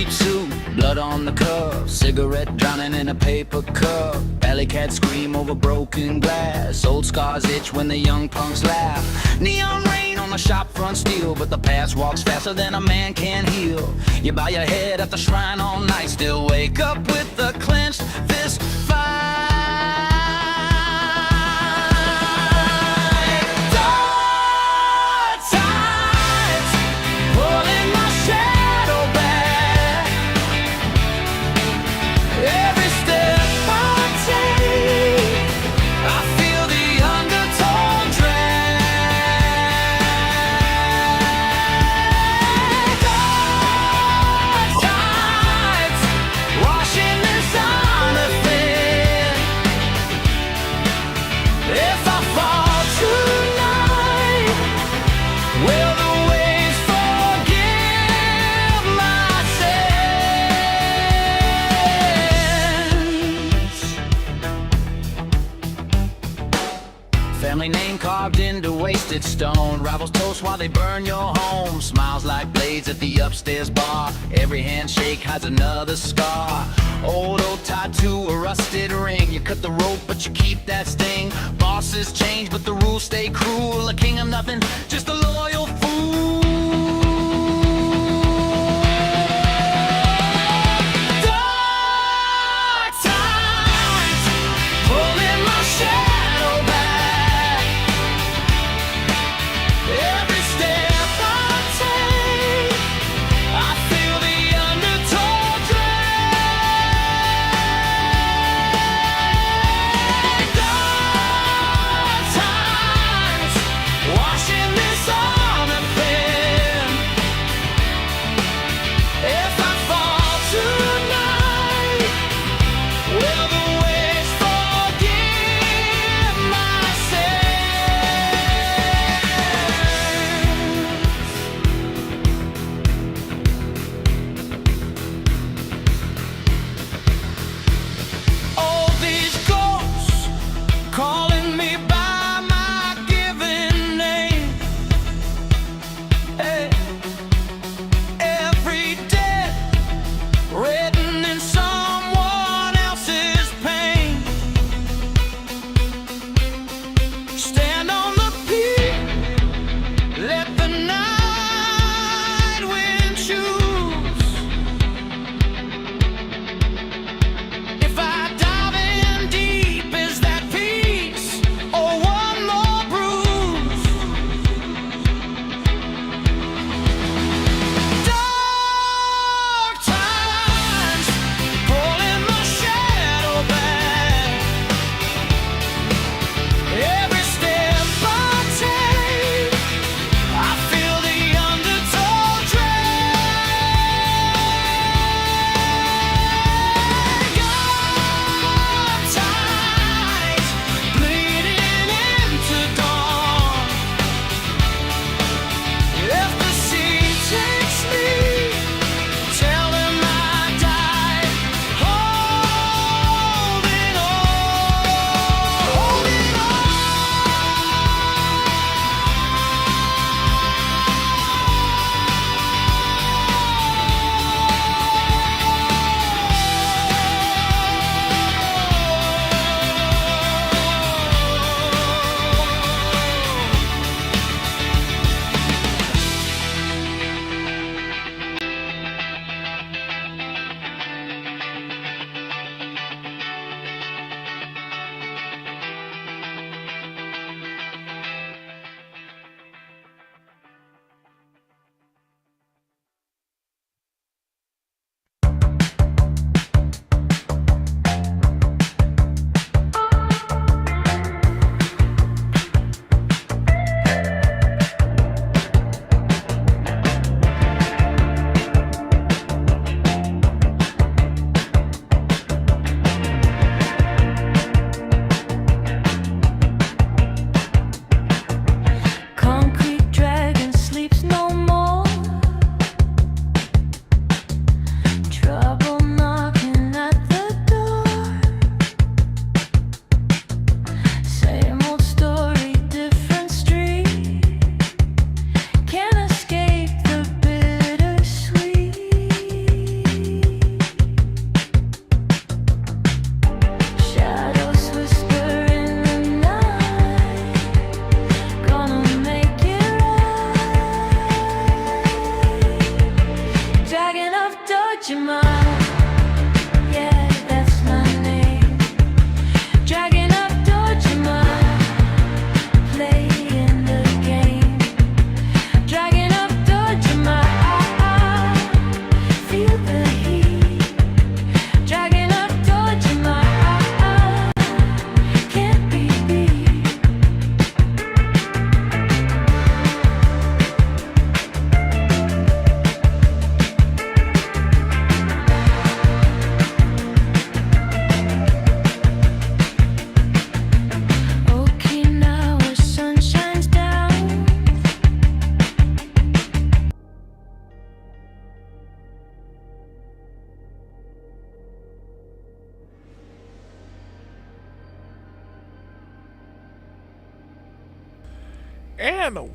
cheap suit, blood on the cuff, cigarette drowning in a paper cup. Alley cats scream over broken glass, old scars itch when the young punks laugh. Neon rain on the shop front steel, but the past walks faster than a man can heal. You bow your head at the shrine all night, still wake up with a clenched fist fight. Family name carved into wasted stone. Rivals toast while they burn your home. Smiles like blades at the upstairs bar. Every handshake hides another scar. Old tattoo, a rusted ring. You cut the rope but you keep that sting. Bosses change but the rules stay cruel. A king of nothing, just a loyal fool. Dark times, pulling my shadow back. Every step I take, I feel the undertow drag. Dark times, washing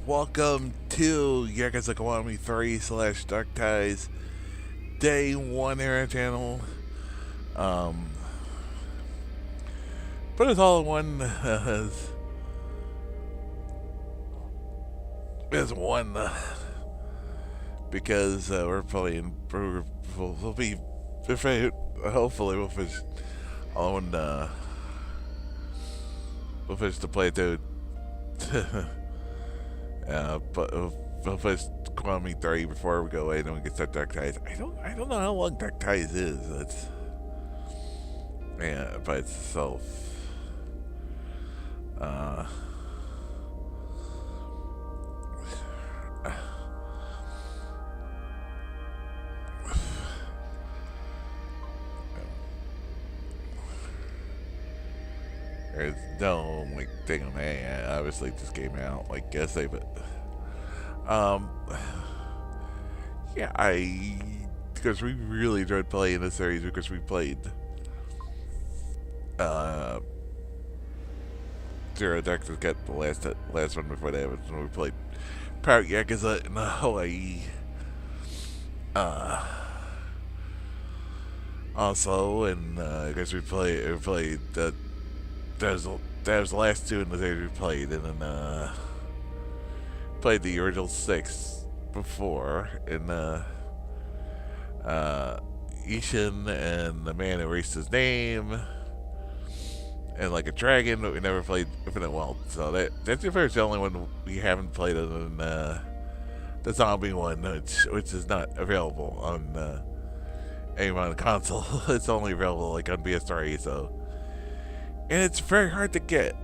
Welcome to Yakuza Kiwami 3 slash Dark Ties Day 1 here on the channel. Um, but it's all in one as one because we're playing. We'll be hopefully we'll finish all in one. We'll finish the playthrough. But we'll finish Kiwami 3 before we go away, and then we can start Dark Ties. I don't know how long Dark Ties is. It's by itself. There's no thing on that. Obviously, it just came out yesterday, but because we really enjoyed playing this series because we played Zero Texas got the last one before that was when we played Pirate Yakuza in Hawaii. Also, and I guess we played that was the last two in the series we played, and then played the original 6 before, and Ishin and the man who erased his name, and a dragon, but we never played Infinite Wealth. So that's the only one we haven't played other than the zombie one, which is not available on any on the console. It's only available on PS3, so. And it's very hard to get.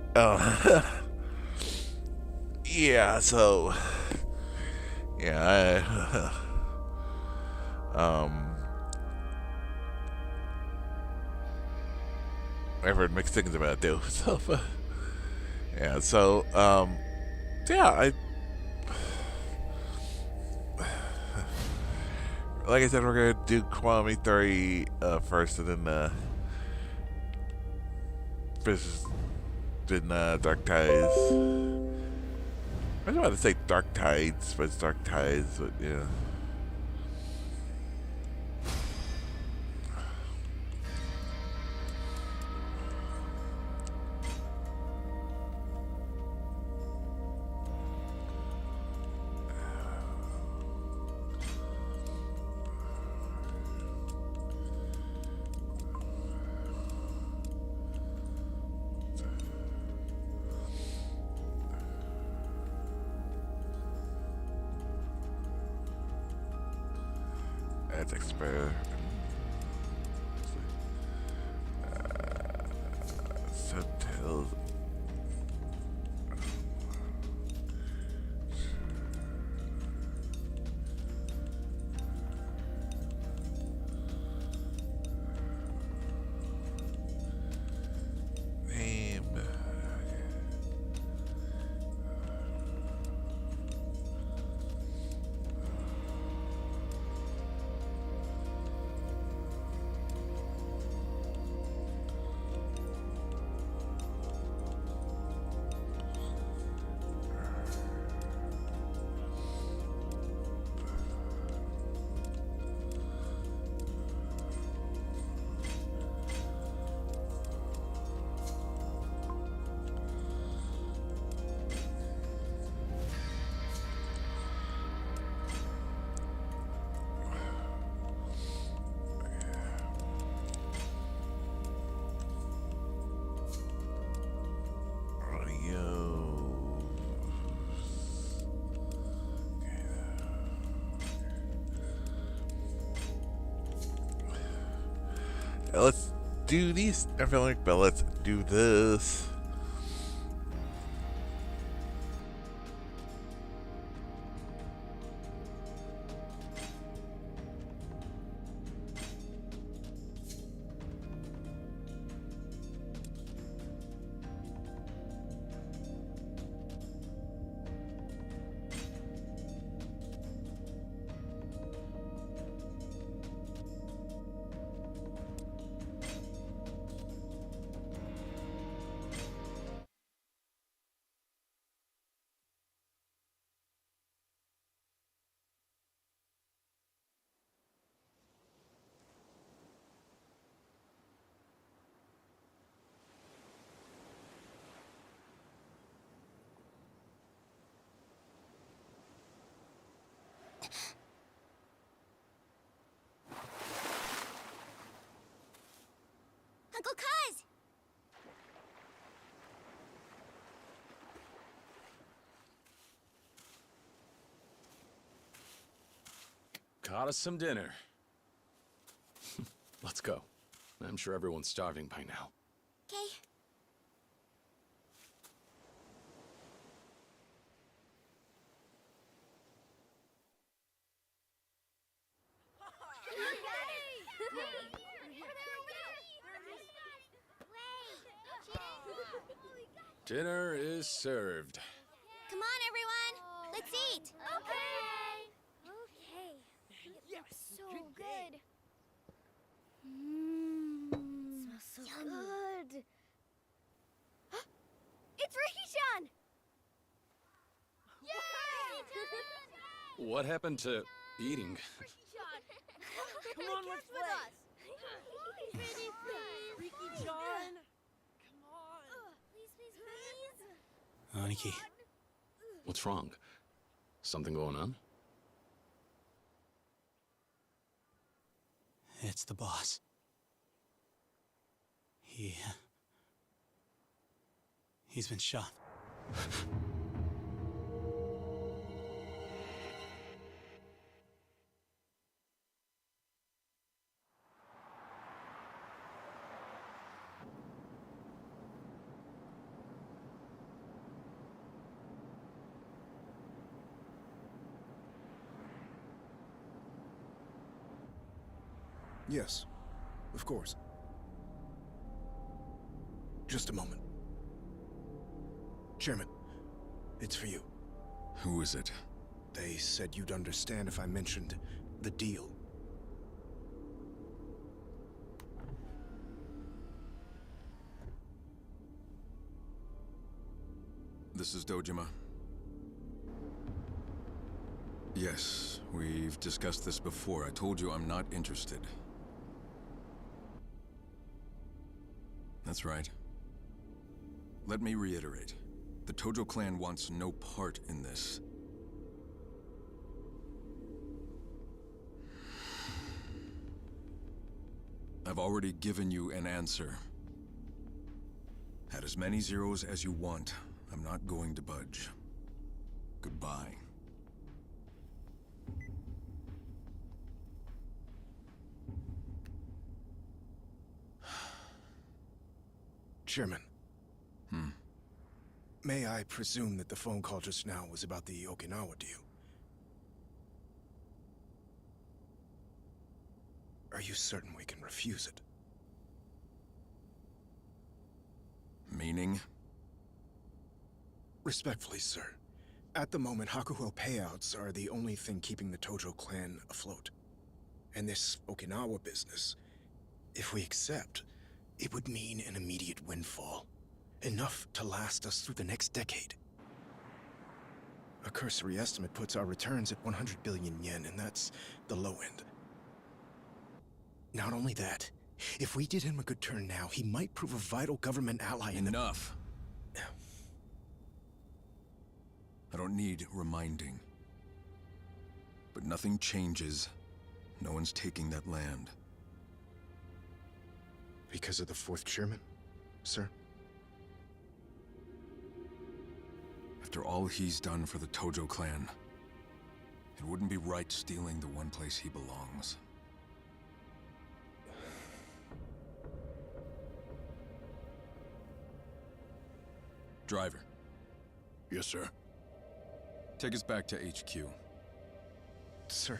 Yeah, so. Yeah, I've heard mixed things about it too. So, yeah, so, yeah, like I said, we're gonna do Kiwami 3 first, and then Dark Ties. I don't want to say Dark Tides, but it's Dark Ties, but yeah. Let's expert. Subtitles. Name. Let's do these. I feel like, but let's do this. Got us some dinner. Let's go. I'm sure everyone's starving by now. Okay. Dinner is served. Come on, everyone. Let's eat. Okay. Okay. It looks so good. Smells so good. It's Ricky-chan! Yay! What happened to eating? Come on, let's play. Freaky John. Come on. Please, please, please. Aniki, What's wrong? Something going on? it's the boss. He's been shot. Yes, of course. Just a moment. Chairman, it's for you. Who is it? They said you'd understand if I mentioned the deal. This is Dojima. Yes, we've discussed this before. I told you I'm not interested. That's right. Let me reiterate. The Tojo clan wants no part in this. I've already given you an answer. Add as many zeros as you want. I'm not going to budge. Goodbye. Chairman. May I presume that the phone call just now was about the Okinawa deal? Are you certain we can refuse it? Meaning? Respectfully, sir. At the moment, Hakuho payouts are the only thing keeping the Tojo clan afloat. And this Okinawa business, if we accept, it would mean an immediate windfall. Enough to last us through the next decade. A cursory estimate puts our returns at 100 billion yen, and that's the low end. Not only that, if we did him a good turn now, he might prove a vital government ally in the... Enough. I don't need reminding. But nothing changes. No one's taking that land. Because of the fourth chairman, sir? After all he's done for the Tojo clan, it wouldn't be right stealing the one place he belongs. Driver. Yes, sir. Take us back to HQ. Sir,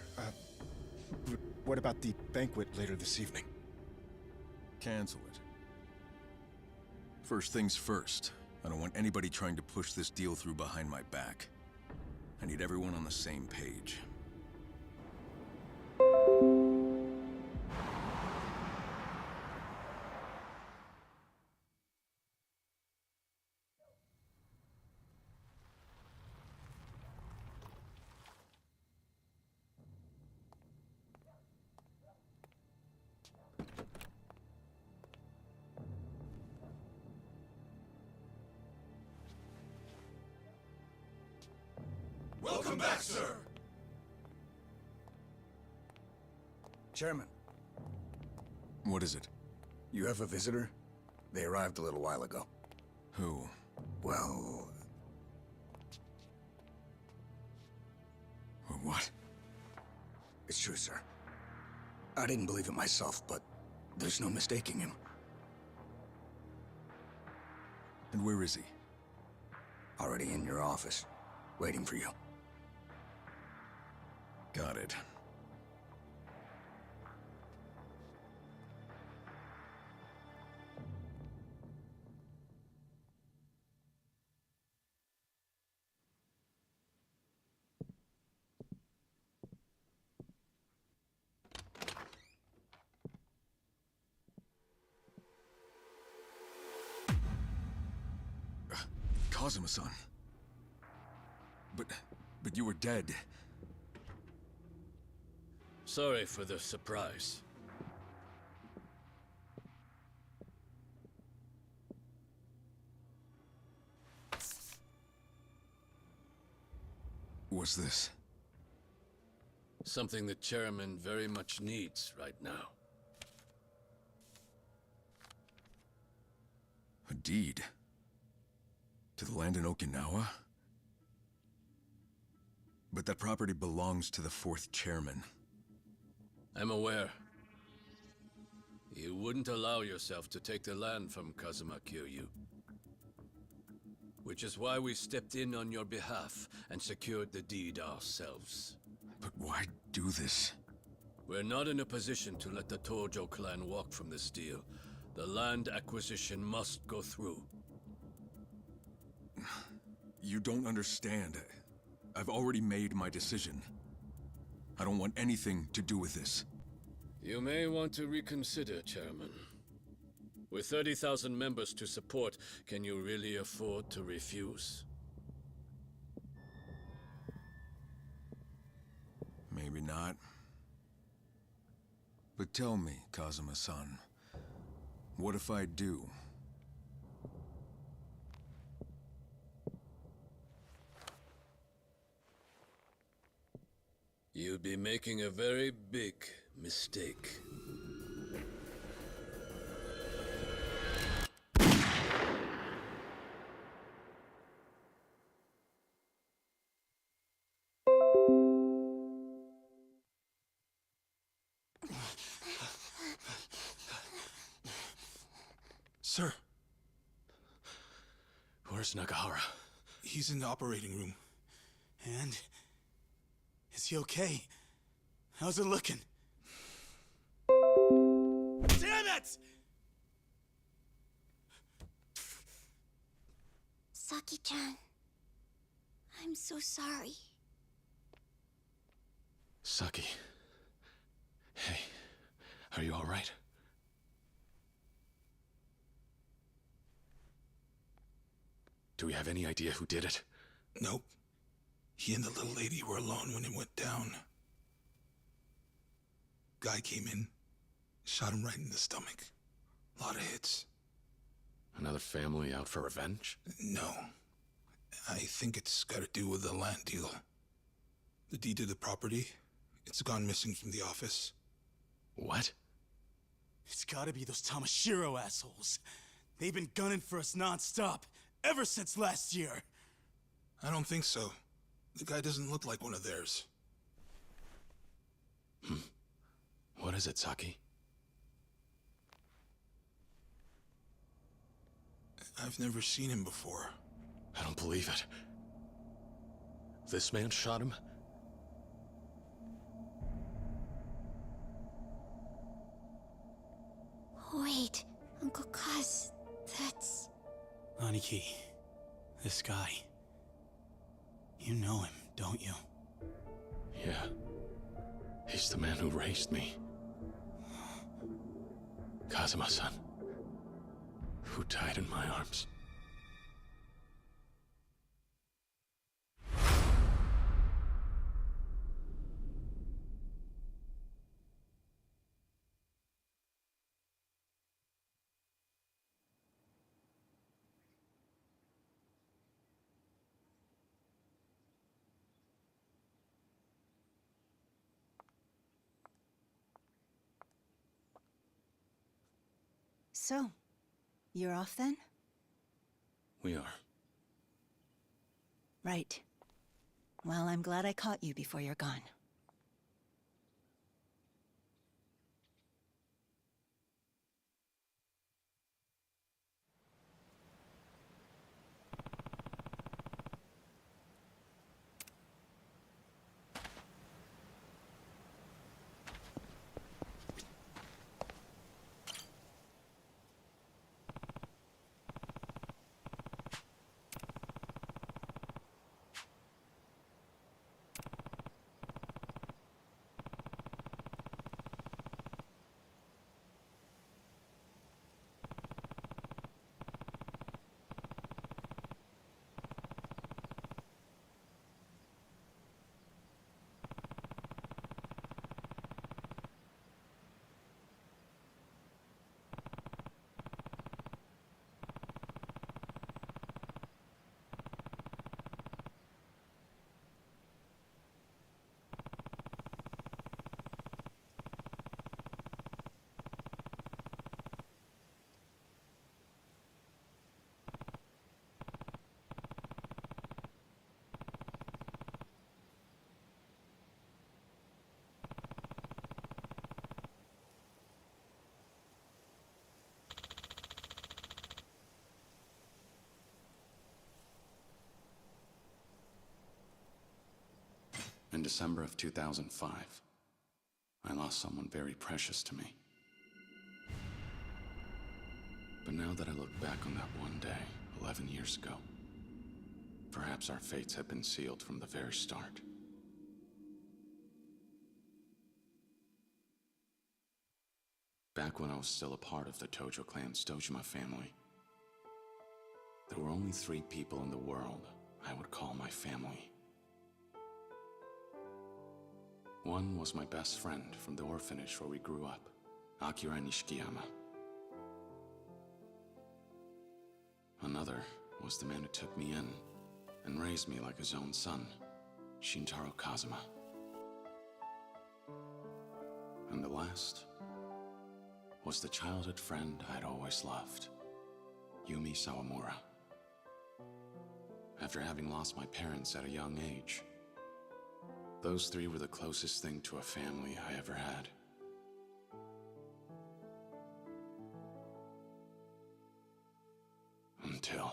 what about the banquet later this evening? Cancel it. First things first. I don't want anybody trying to push this deal through behind my back. I need everyone on the same page. Welcome back, sir! Chairman, What is it? you have a visitor? They arrived a little while ago. Who? Well, Or what? It's true, sir. I didn't believe it myself, but there's no mistaking him. And where is he? Already in your office, waiting for you. Got it. Kazuma-san. But you were dead. Sorry for the surprise. What's this? Something the chairman very much needs right now. A deed? To the land in Okinawa? But that property belongs to the 4th chairman. I'm aware. You wouldn't allow yourself to take the land from Kazuma Kiryu. Which is why we stepped in on your behalf and secured the deed ourselves. But why do this? We're not in a position to let the Tojo clan walk from this deal. The land acquisition must go through. You don't understand. I've already made my decision. I don't want anything to do with this. You may want to reconsider, Chairman. With 30,000 members to support, can you really afford to refuse? Maybe not. But tell me, Kazuma-san, what if I do? You'd be making a very big mistake. Sir, Where's Nagahara? he's in the operating room. And? Is he okay? How's it looking? Damn it! Saki-chan, I'm so sorry. Saki. Hey, are you all right? Do we have any idea who did it? Nope. He and the little lady were alone when it went down. Guy came in, shot him right in the stomach. A lot of hits. Another family out for revenge? No. I think it's got to do with the land deal. The deed to the property, it's gone missing from the office. What? It's gotta be those Tamashiro assholes. They've been gunning for us non-stop, ever since last year. I don't think so. The guy doesn't look like one of theirs. What is it, Saki? I've never seen him before. I don't believe it. This man shot him? Wait, Uncle Kaz, that's... Aniki, this guy. You know him, don't you? Yeah. He's the man who raised me. Kazuma-san. Who died in my arms. So, you're off then? We are. Right. Well, I'm glad I caught you before you're gone. In December of 2005, I lost someone very precious to me. But now that I look back on that one day, 11 years ago, perhaps our fates had been sealed from the very start. Back when I was still a part of the Tojo clan's Dojima family, there were only 3 people in the world I would call my family. One was my best friend from the orphanage where we grew up, Akira Nishikiyama. Another was the man who took me in and raised me like his own son, Shintaro Kazuma. And the last was the childhood friend I'd always loved, Yumi Sawamura. After having lost my parents at a young age, those 3 were the closest thing to a family I ever had. Until...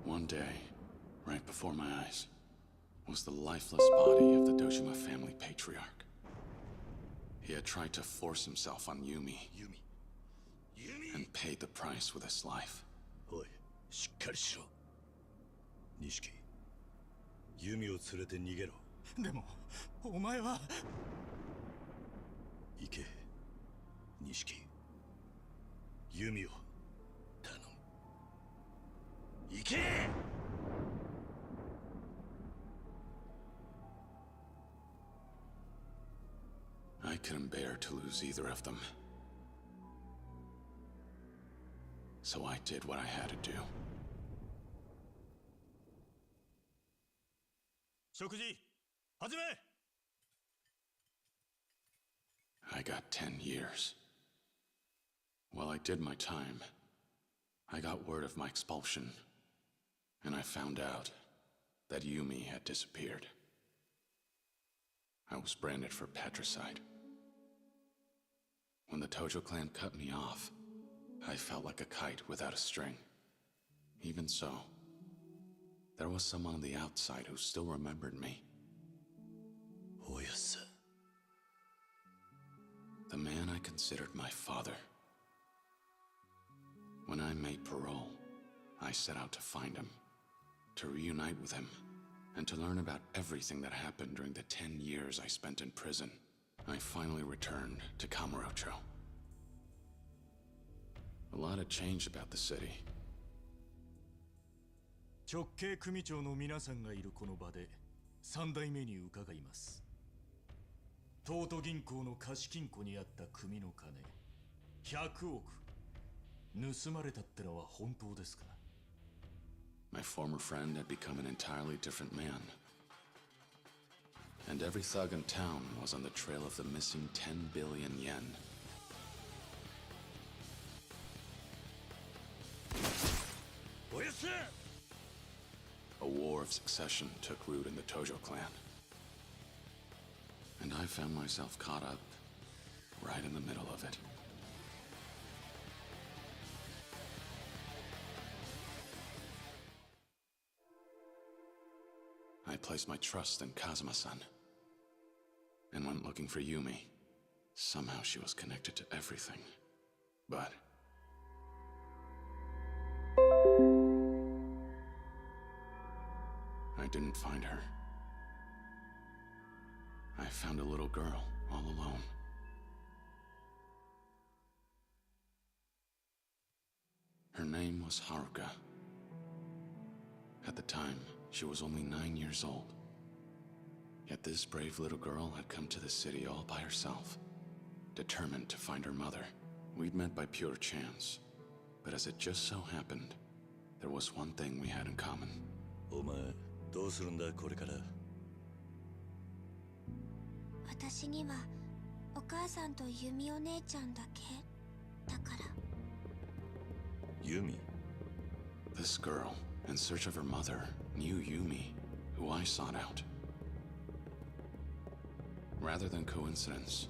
One day, right before my eyes, was the lifeless body of the Dojima family patriarch. He had tried to force himself on Yumi, and paid the price with his life. おい、しっかりしろ。錦、弓を連れて逃げろ。でも、お前は。行け、錦。弓を頼む。行け！ I couldn't bear to lose either of them. So I did what I had to do. 食事、始め！ I got 10 years. While I did my time, I got word of my expulsion, and I found out that Yumi had disappeared. I was branded for patricide. When the Tojo clan cut me off, I felt like a kite without a string. Even so, there was someone on the outside who still remembered me. Oyasa. The man I considered my father. When I made parole, I set out to find him, to reunite with him, and to learn about everything that happened during the 10 years I spent in prison. I finally returned to Kamurocho. A lot had changed about the city. 直系組長の皆さんがいるこの場で3代目に伺います。東都銀行の貸金庫にあった組の金100億盗まれたってのは本当ですか？ My former friend had become an entirely different man. And every thug in town was on the trail of the missing 10 billion yen. A war of succession took root in the Tojo clan. And I found myself caught up right in the middle of it. I placed my trust in Kazuma-san and went looking for Yumi. Somehow she was connected to everything. But I didn't find her. I found a little girl all alone. Her name was Haruka. At the time, she was only 9 years old. Yet this brave little girl had come to the city all by herself, determined to find her mother. We'd met by pure chance, but as it just so happened, there was one thing we had in common. お前、どうするんだこれから？私にはお母さんとユミお姉ちゃんだけだから。ユミ？ This girl, in search of her mother, knew Yumi, who I sought out. Rather than coincidence,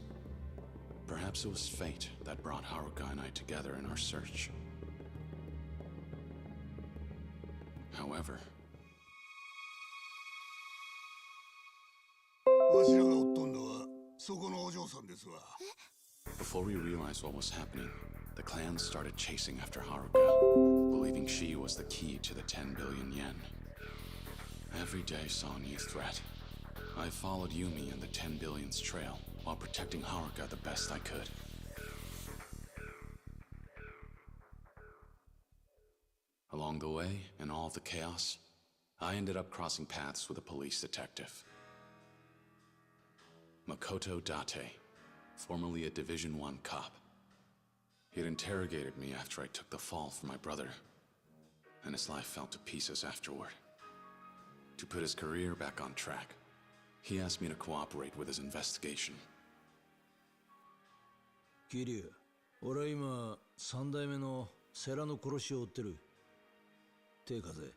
perhaps it was fate that brought Haruka and I together in our search. However, before we realized what was happening, the clan started chasing after Haruka, believing she was the key to the 10 billion yen. Every day saw a new threat. I followed Yumi and the 10 billion's trail while protecting Haruka the best I could. Along the way, in all the chaos, I ended up crossing paths with a police detective. Makoto Date, formerly a Division 1 cop. He had interrogated me after I took the fall for my brother, and his life fell to pieces afterward. To put his career back on track, he asked me to cooperate with his investigation. Kiryu, 俺は今、三代目の世良の殺しを追ってる。手風。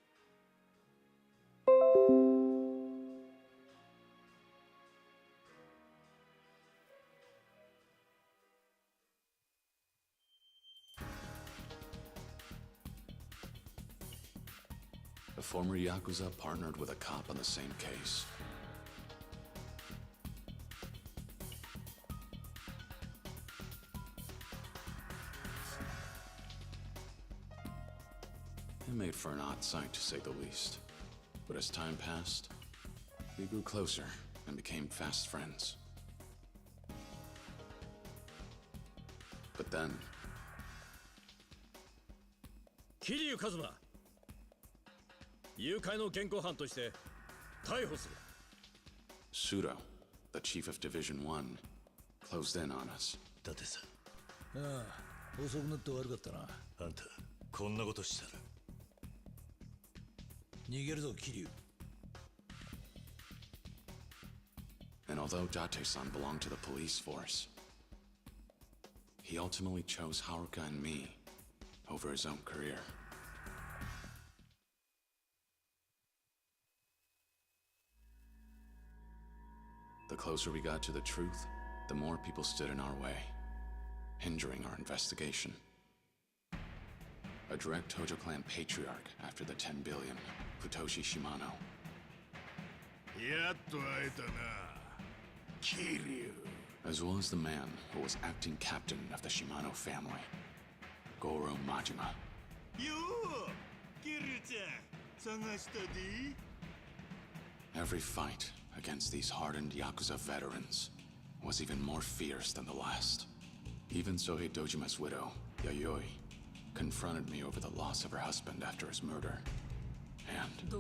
A former Yakuza partnered with a cop on the same case. It made for an odd sight, to say the least. But as time passed, we grew closer and became fast friends. But then... Kiryu Kazuma! 誘拐の現行犯として逮捕する。Sudo, the chief of Division 1, closed in on us. だってさ。ああ、遅くなって悪かったな。あんた、こんなことしたら。逃げるぞ、桐生。And although Date-san belonged to the police force, he ultimately chose Haruka and me over his own career. The closer we got to the truth, the more people stood in our way, hindering our investigation. A direct Tojo clan patriarch after the 10 billion, Futoshi Shimano. やっと会えたな、Kiryu. As well as the man who was acting captain of the Shimano family, Goro Majima. Yo, Kiryu-chan, 探したで? Every fight against these hardened Yakuza veterans was even more fierce than the last. Even Sohei Dojima's widow, Yayoi, confronted me over the loss of her husband after his murder. And the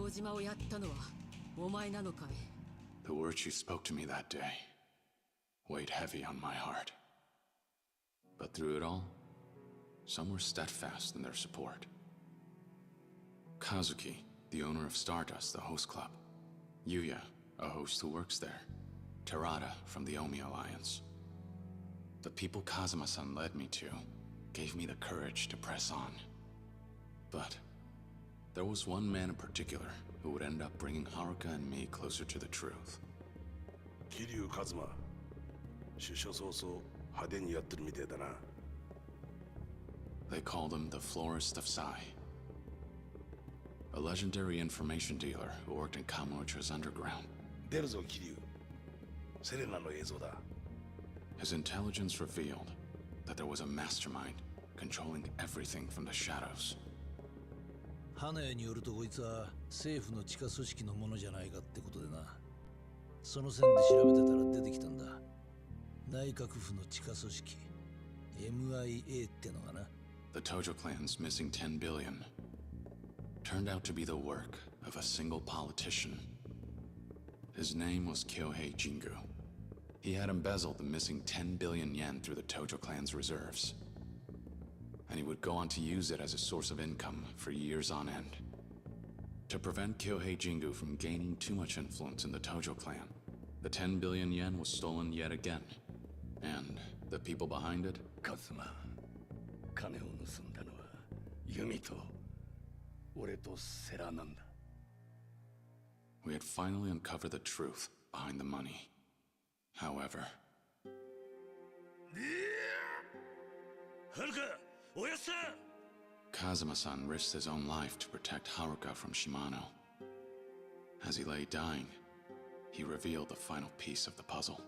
words she spoke to me that day weighed heavy on my heart. But through it all, some were steadfast in their support. Kazuki, the owner of Stardust, the host club. Yuya, a host who works there. Terada from the Omi Alliance. The people Kazuma-san led me to gave me the courage to press on. But there was one man in particular who would end up bringing Haruka and me closer to the truth. Kiryu Kazuma. 出所早々派手にやってるみてえだな。They called him the Florist of Sai. A legendary information dealer who worked in Kamurocho's underground. 出るぞ、Kiryu。セレナの映像だ。His intelligence revealed that there was a mastermind controlling everything from the shadows. 花屋によるとこいつは政府の地下組織のものじゃないかってことでな。その線で調べてたら出てきたんだ。内閣府の地下組織 MIA ってのがな。The Tojo clan's missing 10 billion turned out to be the work of a single politician. His name was Kyohei Jingu. He had embezzled the missing 10 billion yen through the Tojo clan's reserves. And he would go on to use it as a source of income for years on end. To prevent Kyohei Jingu from gaining too much influence in the Tojo clan, the 10 billion yen was stolen yet again. And the people behind it? カズマ、金を盗んだのはユミと俺と世良なんだ。 We had finally uncovered the truth behind the money. However... Kazuma-san risked his own life to protect Haruka from Shimano. As he lay dying, he revealed the final piece of the puzzle.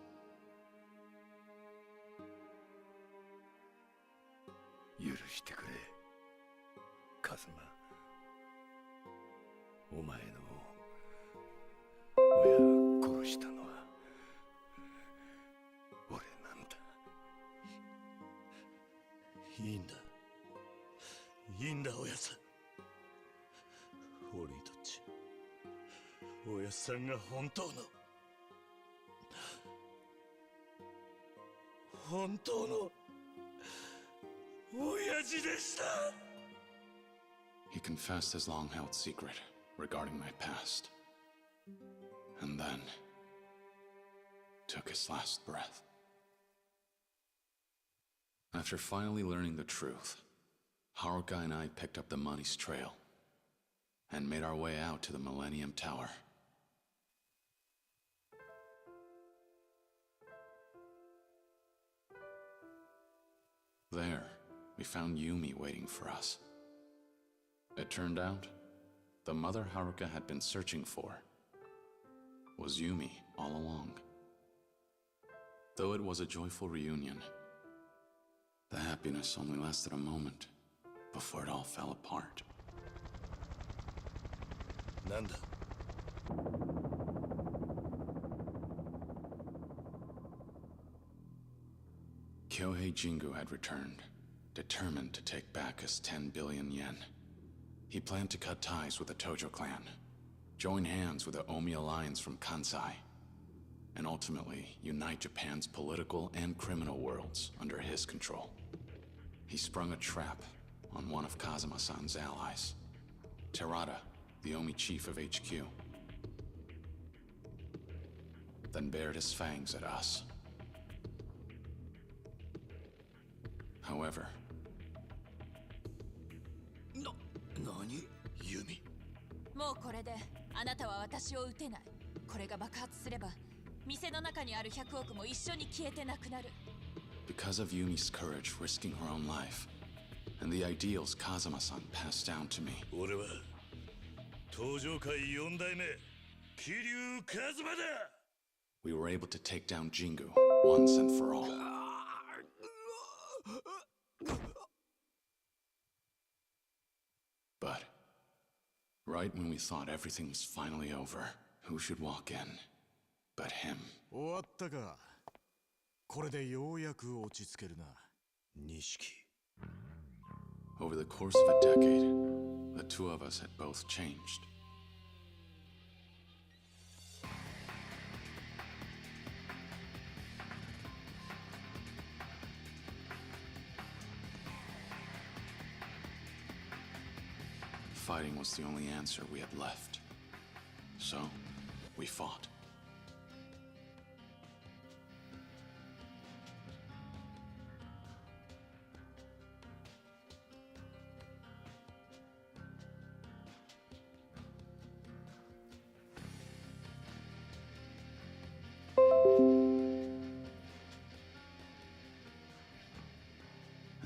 許してくれ、カズマ。お前の親殺したのは俺なんだ。いいんだ。いいんだ、おやさん。俺にとっちゃ、おやさんが本当の親父でした。 He confessed his long-held secret regarding my past, and then took his last breath. After finally learning the truth, Haruka and I picked up the money's trail and made our way out to the Millennium Tower. There, we found Yumi waiting for us. It turned out, the mother Haruka had been searching for was Yumi all along. Though it was a joyful reunion, the happiness only lasted a moment before it all fell apart. なんだ。 Kyohei Jingu had returned, determined to take back his 10 billion yen. He planned to cut ties with the Tojo clan, join hands with the Omi alliance from Kansai, and ultimately unite Japan's political and criminal worlds under his control. He sprung a trap on one of Kazuma-san's allies, Terada, the Omi chief of HQ, then bared his fangs at us. However... 何？ユミ。もうこれであなたは私を撃てない。これが爆発すれば、店の中にある100億も一緒に消えてなくなる。Because of Yumi's courage risking her own life, and the ideals Kazuma-san passed down to me. 俺は東上界4代目桐生一馬だ。 We were able to take down Jingu once and for all. But right when we thought everything was finally over, who should walk in but him? 終わったか。これでようやく落ち着けるな、錦。 Over the course of a decade, the two of us had both changed. Fighting was the only answer we had left. So, we fought.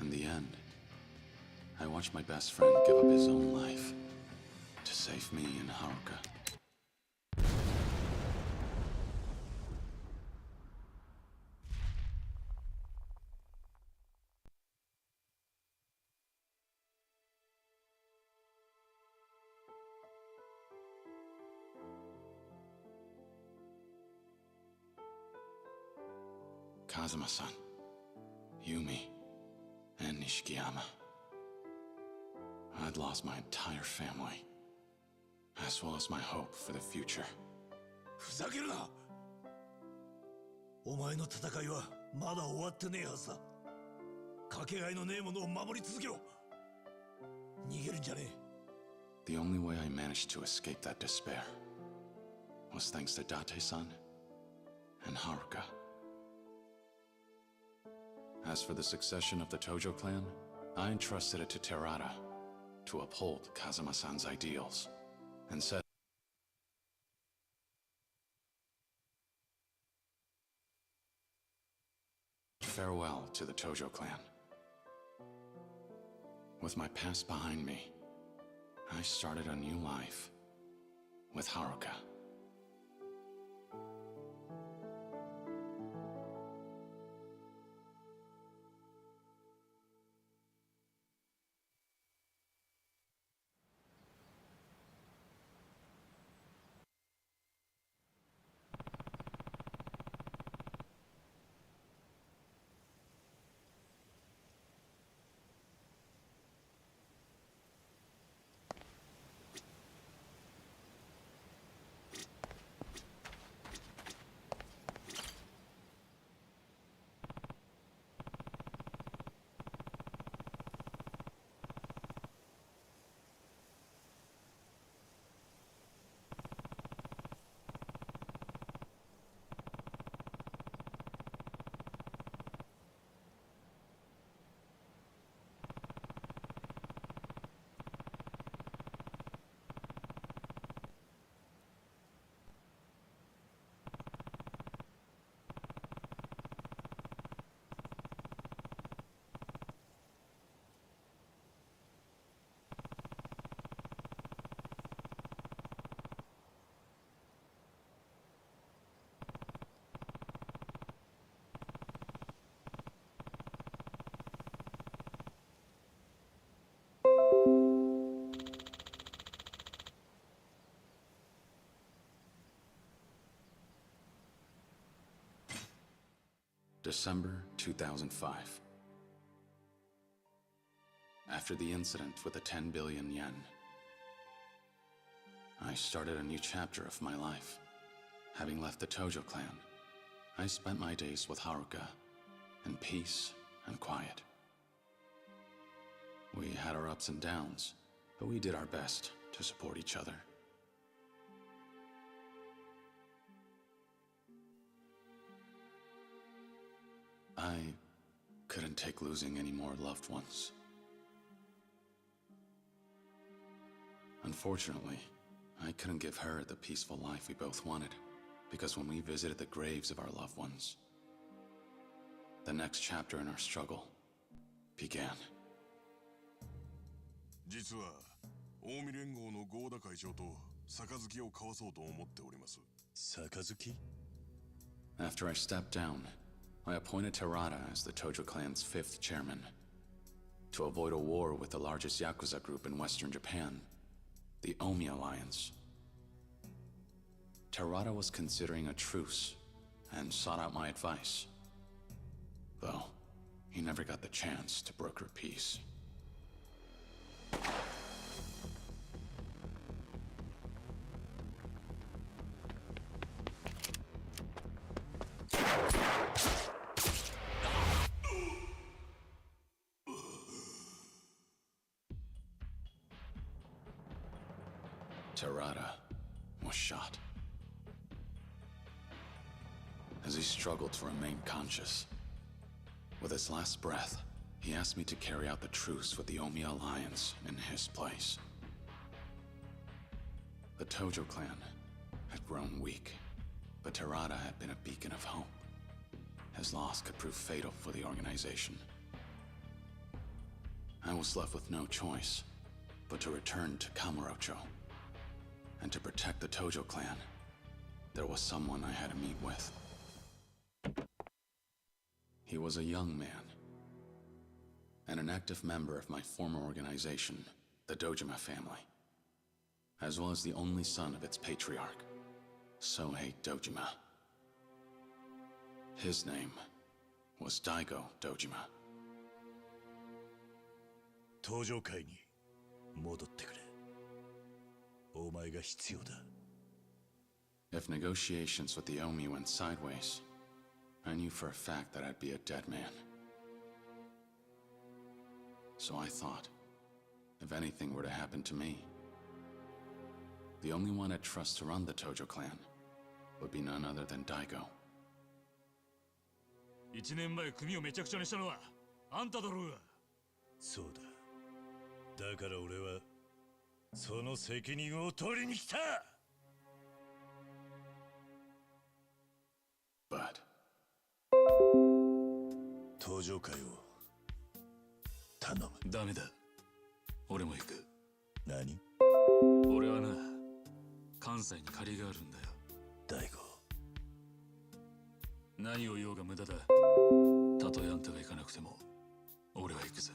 In the end, I watched my best friend give up his own life to save me and Haruka. Kazuma-san, Yumi, and Nishikiyama. I'd lost my entire family, as well as my hope for the future. ふざけるな。お前の戦いはまだ終わってねえはずだ。かけがえのねえものを守り続けろ。逃げるんじゃねえ。 The only way I managed to escape that despair was thanks to Date-san and Haruka. As for the succession of the Tojo clan, I entrusted it to Terada, to uphold Kazuma-san's ideals, and said farewell to the Tojo clan. With my past behind me, I started a new life with Haruka. December 2005. After the incident with the 10 billion yen, I started a new chapter of my life. Having left the Tojo clan, I spent my days with Haruka in peace and quiet. We had our ups and downs, but we did our best to support each other. I couldn't take losing any more loved ones. Unfortunately, I couldn't give her the peaceful life we both wanted, because when we visited the graves of our loved ones, the next chapter in our struggle began. 実は近江連合の合田会長と杯を交わそうと思っております。杯? After I stepped down, I appointed Terada as the Tojo clan's 5th chairman. To avoid a war with the largest Yakuza group in Western Japan, the Omi Alliance. Terada was considering a truce and sought out my advice, though he never got the chance to broker peace. Terada was shot. As he struggled to remain conscious, with his last breath, he asked me to carry out the truce with the Omi Alliance in his place. The Tojo clan had grown weak, but Terada had been a beacon of hope. His loss could prove fatal for the organization. I was left with no choice but to return to Kamurocho. And to protect the Tojo clan, there was someone I had to meet with. He was a young man, and an active member of my former organization, the Dojima family, as well as the only son of its patriarch, Sohei Dojima. His name was Daigo Dojima. 登場会に戻ってくれ。お前が必要だ。If negotiations with the Omi went sideways, I knew for a fact that I'd be a dead man. So I thought, if anything were to happen to me, the only one I'd trust to run the Tojo clan would be none other than Daigo. 1年前組をめちゃくちゃにしたのはあんただろうが。そうだ。だから俺はその責任を取りに来た。But 登場会を頼む。ダメだ。俺も行く。何？俺はな、関西に借りがあるんだよ。大悟。何を言おうが無駄だ。たとえあんたが行かなくても、俺は行くぜ。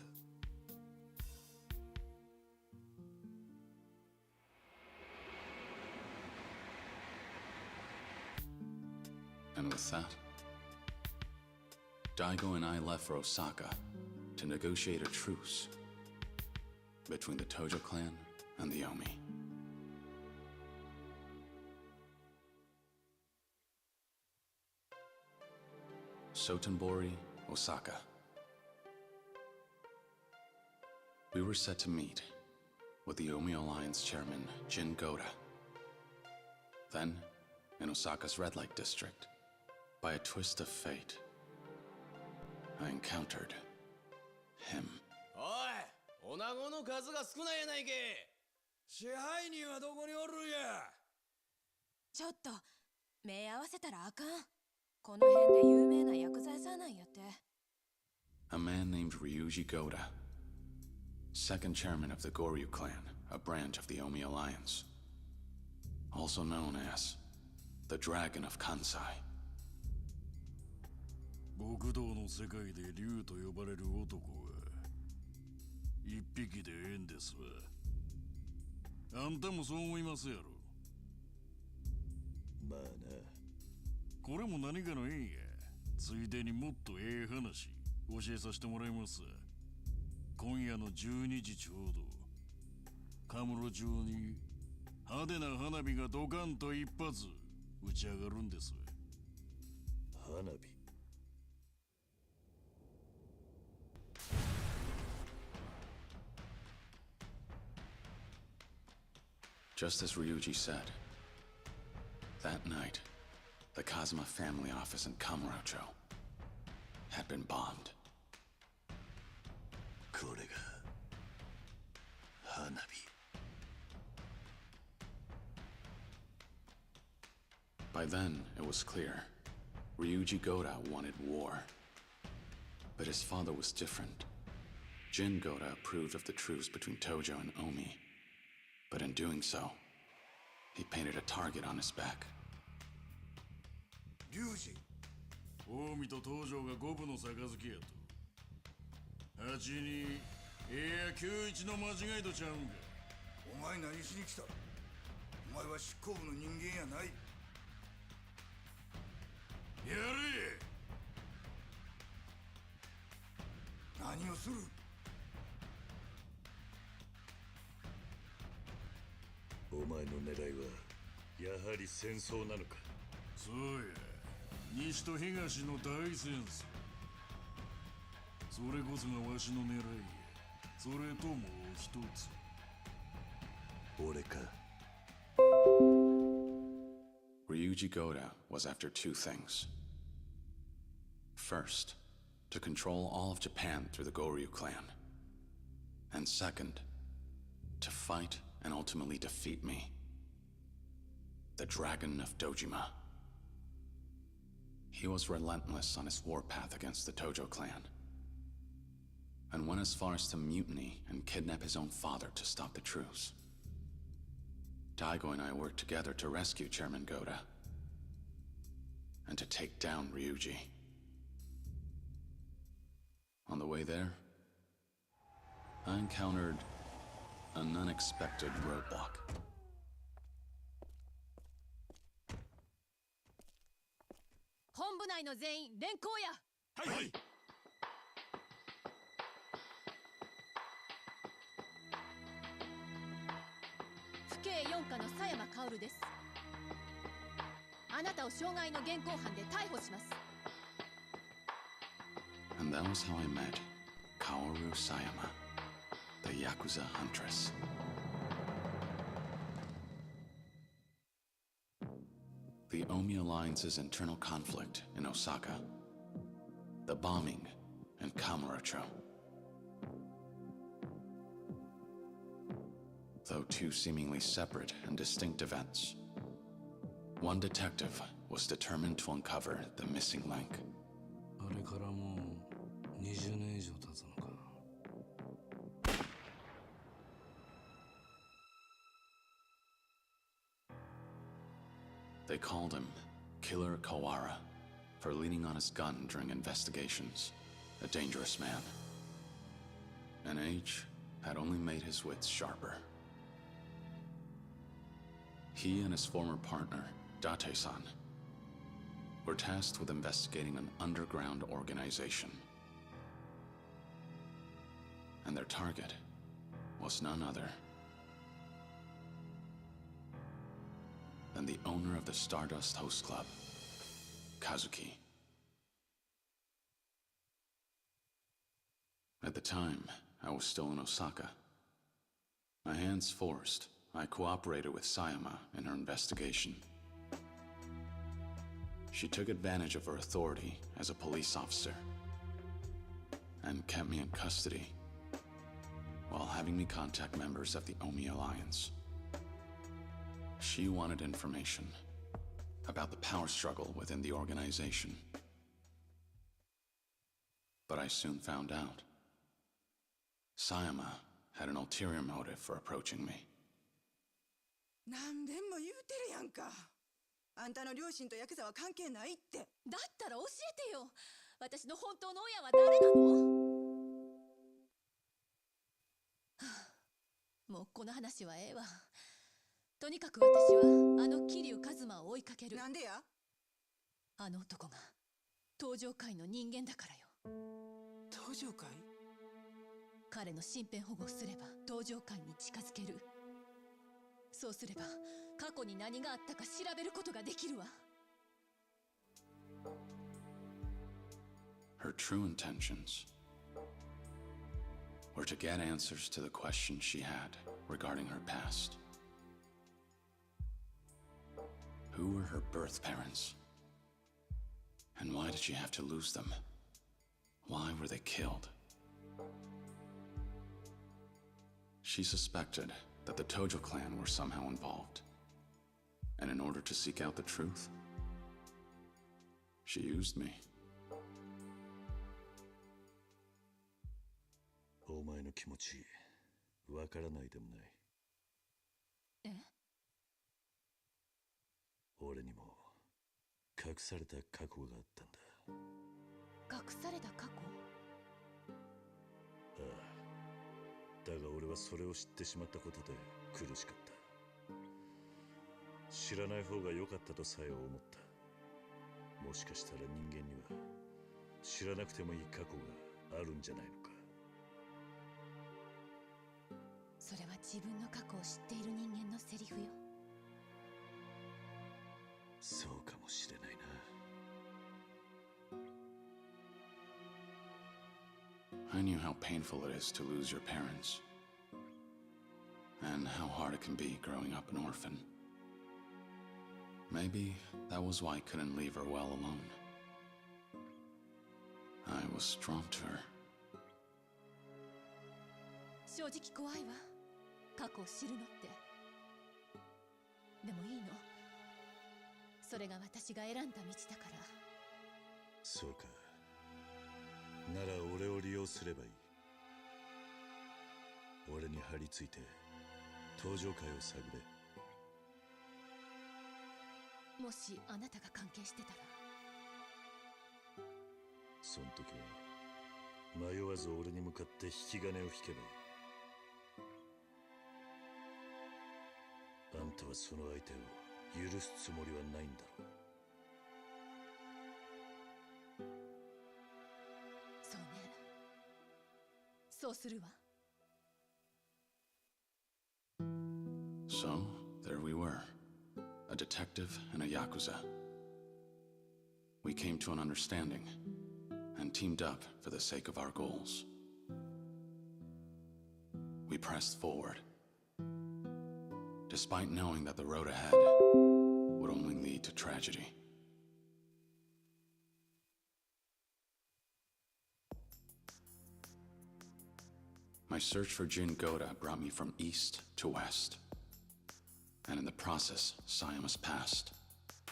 And with that, Daigo and I left for Osaka to negotiate a truce between the Tojo clan and the Omi. Sotenbori, Osaka. We were set to meet with the Omi Alliance chairman, Jin Goda. Then, in Osaka's red light district, by a twist of fate, I encountered him. おい、女子の数が少ないやないけ。支配人はどこにおるんや。ちょっと目合わせたらあかん。この辺で有名な薬剤さんなんやって。A man named Ryuji Goda, second chairman of the Goryu clan, a branch of the Omi Alliance, also known as the Dragon of Kansai. 極道の世界で竜と呼ばれる男は一匹でええんですわ。あんたもそう思いますやろ。まあな。これも何かの縁や。ついでにもっとええ話教えさせてもらいますわ。今夜の12時ちょうどカムロ町に派手な花火がドカンと一発打ち上がるんですわ。花火。Just as Ryuji said, that night, the Kazuma family office in Kamurocho had been bombed. これが花火。By then, it was clear. Ryuji Goda wanted war. But his father was different. Jin Goda approved of the truce between Tojo and Omi. But in doing so, he painted a target on his back. 龍二、近江と東条が五分の杯やと。8に9-1の間違いとちゃうんか。お前何しに来た？お前は執行部の人間やない。やれ！何をする？お前の狙いはやはり戦争なのか。そうや、西と東の大戦争。それこそがわしの狙いや。それともう一つ。俺か。Ryuji Goda was after two things. First, to control all of Japan through the Goryu clan. And second, to fight and ultimately defeat me. The Dragon of Dojima. He was relentless on his warpath against the Tojo clan, and went as far as to mutiny and kidnap his own father to stop the truce. Daigo and I worked together to rescue Chairman Goda, and to take down Ryuji. On the way there, I encountered an unexpected roadblock. 本部内の全員連行や。はい。府警4課の佐山薫です。あなたを傷害の現行犯で逮捕します。And that was how I met Kaoru Sayama, the Yakuza huntress. The Omi Alliance's internal conflict in Osaka. The bombing in Kamurocho. though two seemingly separate and distinct events. One detective was determined to uncover the missing link. あれからもう20年以上経つのか。They called him Killer Kawara for leaning on his gun during investigations. A dangerous man. And age had only made his wits sharper. He and his former partner, Date-san, were tasked with investigating an underground organization. And their target was none other than the owner of the Stardust Host Club, Kazuki. At the time, I was still in Osaka. My hands forced, I cooperated with Sayama in her investigation. She took advantage of her authority as a police officer and kept me in custody while having me contact members of the Omi Alliance. She wanted information about the power struggle within the organization. But I soon found out. Sayama had an ulterior motive for approaching me. 何でも言うてるやんか。あんたの両親とヤクザは関係ないって。だったら教えてよ。私の本当の親は誰なの？もうこの話はええわ。とにかく私はあの桐生一馬を追いかける。なんでや？あの男が登場界の人間だからよ。登場界？彼の身辺保護をすれば登場界に近づける。そうすれば過去に何があったか調べることができるわ。Her true intentions were to get answers to the questions she had regarding her past. Who were her birth parents? And why did she have to lose them? Why were they killed? She suspected that the Tojo clan were somehow involved. And in order to seek out the truth, she used me. お前の気持ち、わからないでもない。え？俺にも隠された過去があったんだ。隠された過去？ああ。だが俺はそれを知ってしまったことで苦しかった。知らない方が良かったとさえ思った。もしかしたら人間には知らなくてもいい過去があるんじゃないのか。それは自分の過去を知っている人間のセリフよ。そうかもしれないな。I knew how painful it is to lose your parents, and how hard it can be growing up an orphan. Maybe that was why I couldn't leave her well alone. I was drawn to her. 正直怖いわ。過去を知るのって。でもいいの。それが私が選んだ道だから。そうか。なら俺を利用すればいい。俺に張り付いて登場界を探れ。もしあなたが関係してたら。その時は迷わず俺に向かって引き金を引けばいい。あんたはその相手を許すつもりはないんだろう。そうね。そうするわ。So, there we were. A detective and a Yakuza. We came to an understanding and teamed up for the sake of our goals. We pressed forward, despite knowing that the road ahead would only lead to tragedy. My search for Jin Goda brought me from east to west. And in the process, Sayama's past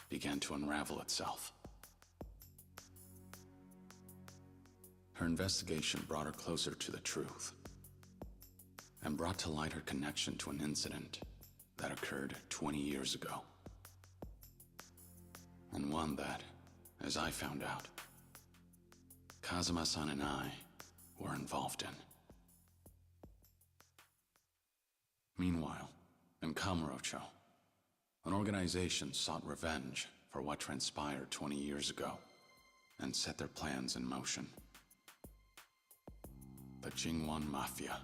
began to unravel itself. Her investigation brought her closer to the truth, and brought to light her connection to an incident that occurred 20 years ago. And one that, as I found out, Kazuma-san and I were involved in. Meanwhile, in Kamurocho, an organization sought revenge for what transpired 20 years ago and set their plans in motion. The Jingwan Mafia,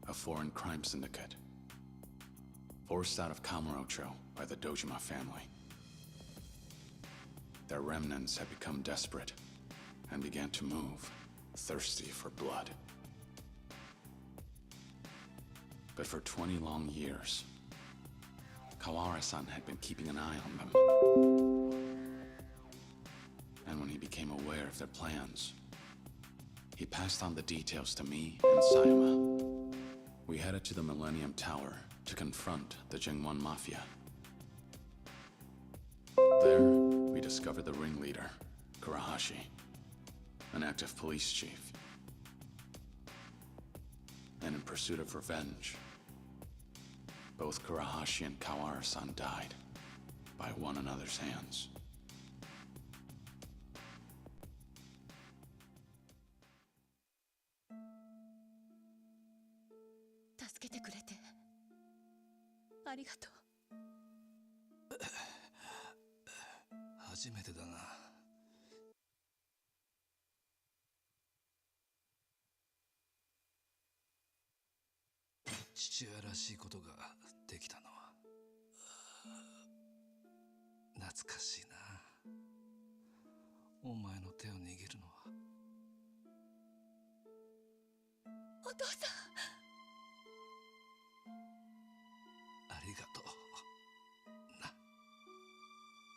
a foreign crime syndicate, forced out of Kamurocho by the Dojima family. Their remnants had become desperate and began to move, thirsty for blood. But for 20 long years, Kawara-san had been keeping an eye on them. And when he became aware of their plans, he passed on the details to me and Sayama. We headed to the Millennium Tower to confront the Jingwan Mafia. There, we discovered the ringleader, Kurahashi, an active police chief. And in pursuit of revenge, both Kurahashi and Kawara-san died by one another's hands.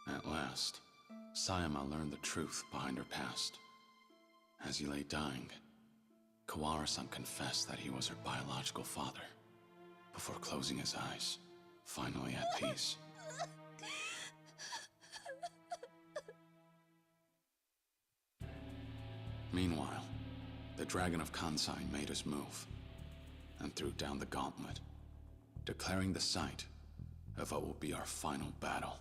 At last, Sayama learned the truth behind her past. As he lay dying, Kawara-san confessed that he was her biological father, before closing his eyes, finally at peace. Meanwhile, the Dragon of Kansai made his move, and threw down the gauntlet, declaring the site of what will be our final battle.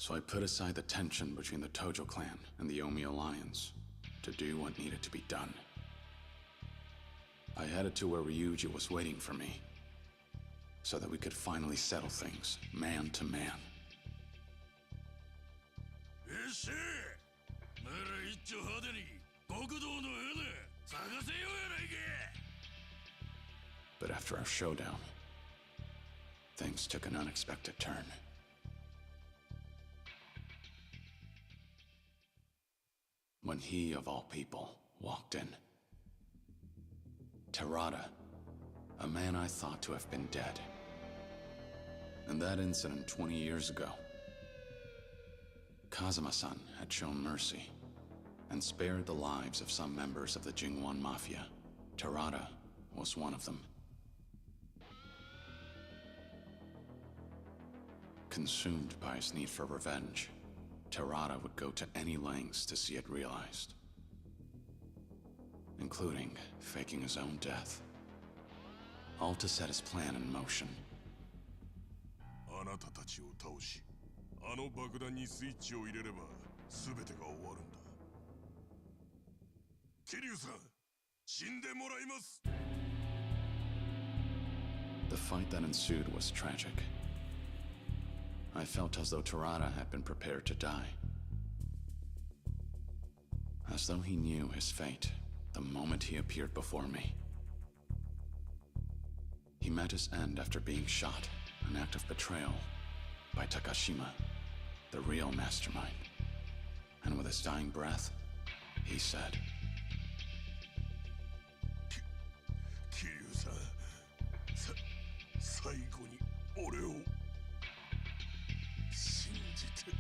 So I put aside the tension between the Tojo clan and the Omi alliance to do what needed to be done. I headed to where Ryuji was waiting for me, so that we could finally settle things, man to man. But after our showdown, things took an unexpected turn. When he, of all people, walked in. Terada, a man I thought to have been dead. In that incident 20 years ago, Kazuma-san had shown mercy and spared the lives of some members of the Jingwan Mafia. Terada was one of them. Consumed by his need for revenge, Terada would go to any lengths to see it realized, including faking his own death, all to set his plan in motion. あなたたちを倒し、あの爆弾にスイッチを入れれば全てが終わるんだ。桐生さん、死んでもらいます。The fight that ensued was tragic. I felt as though Terada had been prepared to die. As though he knew his fate the moment he appeared before me. He met his end after being shot, an act of betrayal, by Takashima, the real mastermind. And with his dying breath, he said, 桐生さん、最後に俺を信じて。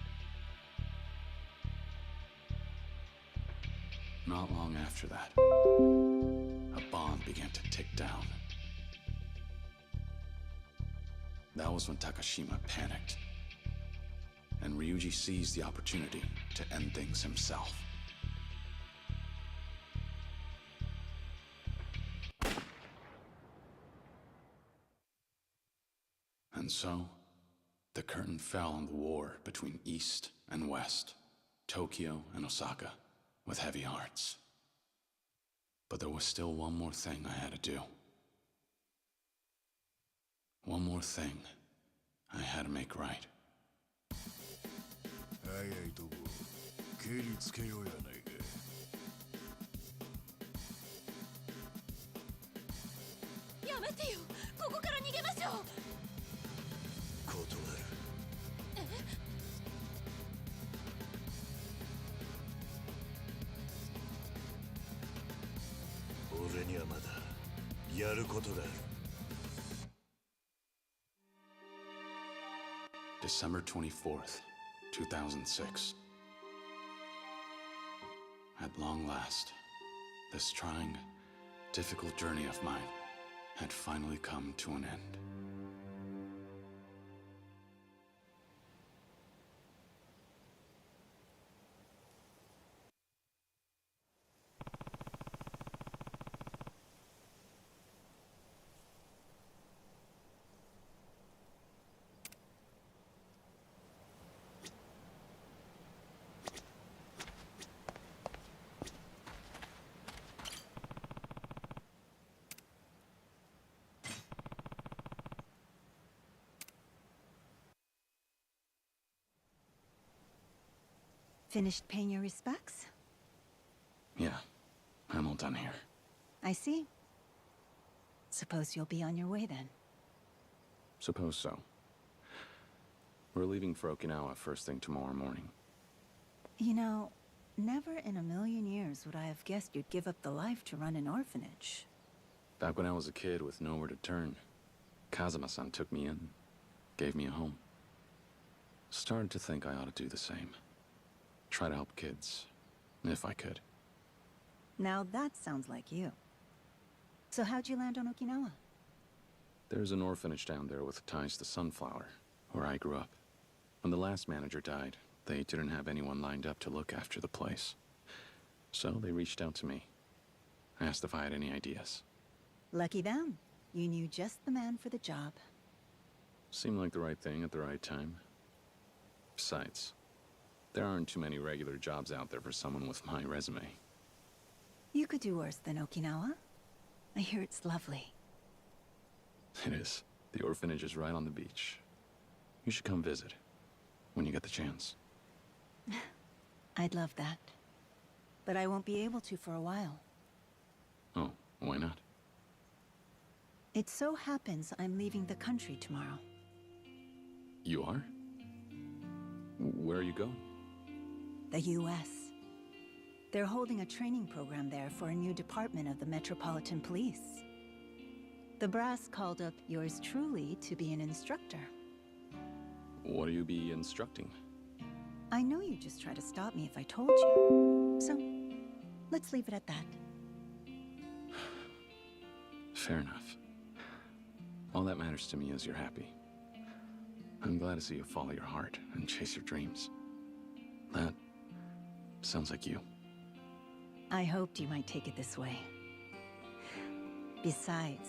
long after that, a bomb began to tick down. That was when Takashima panicked, and Ryuji seized the opportunity to end things himself. And so, the curtain fell on the war between East and West, Tokyo and Osaka, with heavy hearts. But there was still one more thing I had to do. One more thing I had to make right. 早いとこ蹴りつけようやないか。やめてよ、ここから逃げましょう。断る。俺にはまだやることがある。December 24th, 2006. At long last, this trying, difficult journey of mine had finally come to an end. Finished paying your respects? Yeah, I'm all done here. I see. Suppose you'll be on your way then. Suppose so. We're leaving for Okinawa first thing tomorrow morning. You know, never in a million years would I have guessed you'd give up the life to run an orphanage. Back when I was a kid with nowhere to turn, Kazuma-san took me in, gave me a home. Started to think I ought to do the same. Try to help kids, if I could. Now that sounds like you. So how'd you land on Okinawa? There's an orphanage down there with ties to Sunflower, where I grew up. When the last manager died, they didn't have anyone lined up to look after the place. So they reached out to me. Asked if I had any ideas. Lucky them. You knew just the man for the job. Seemed like the right thing at the right time. Besides, there aren't too many regular jobs out there for someone with my resume. You could do worse than Okinawa. I hear it's lovely. It is. The orphanage is right on the beach. You should come visit, when you get the chance. I'd love that. But I won't be able to for a while. Oh, why not? It so happens I'm leaving the country tomorrow. You are? Where are you going? The U.S. They're holding a training program there for a new department of the Metropolitan Police. The brass called up yours truly to be an instructor. What do you be instructing? I know you'd just try to stop me if I told you. So, let's leave it at that. Fair enough. All that matters to me is you're happy. I'm glad to see you follow your heart and chase your dreams. That sounds like you. I hoped you might take it this way. Besides,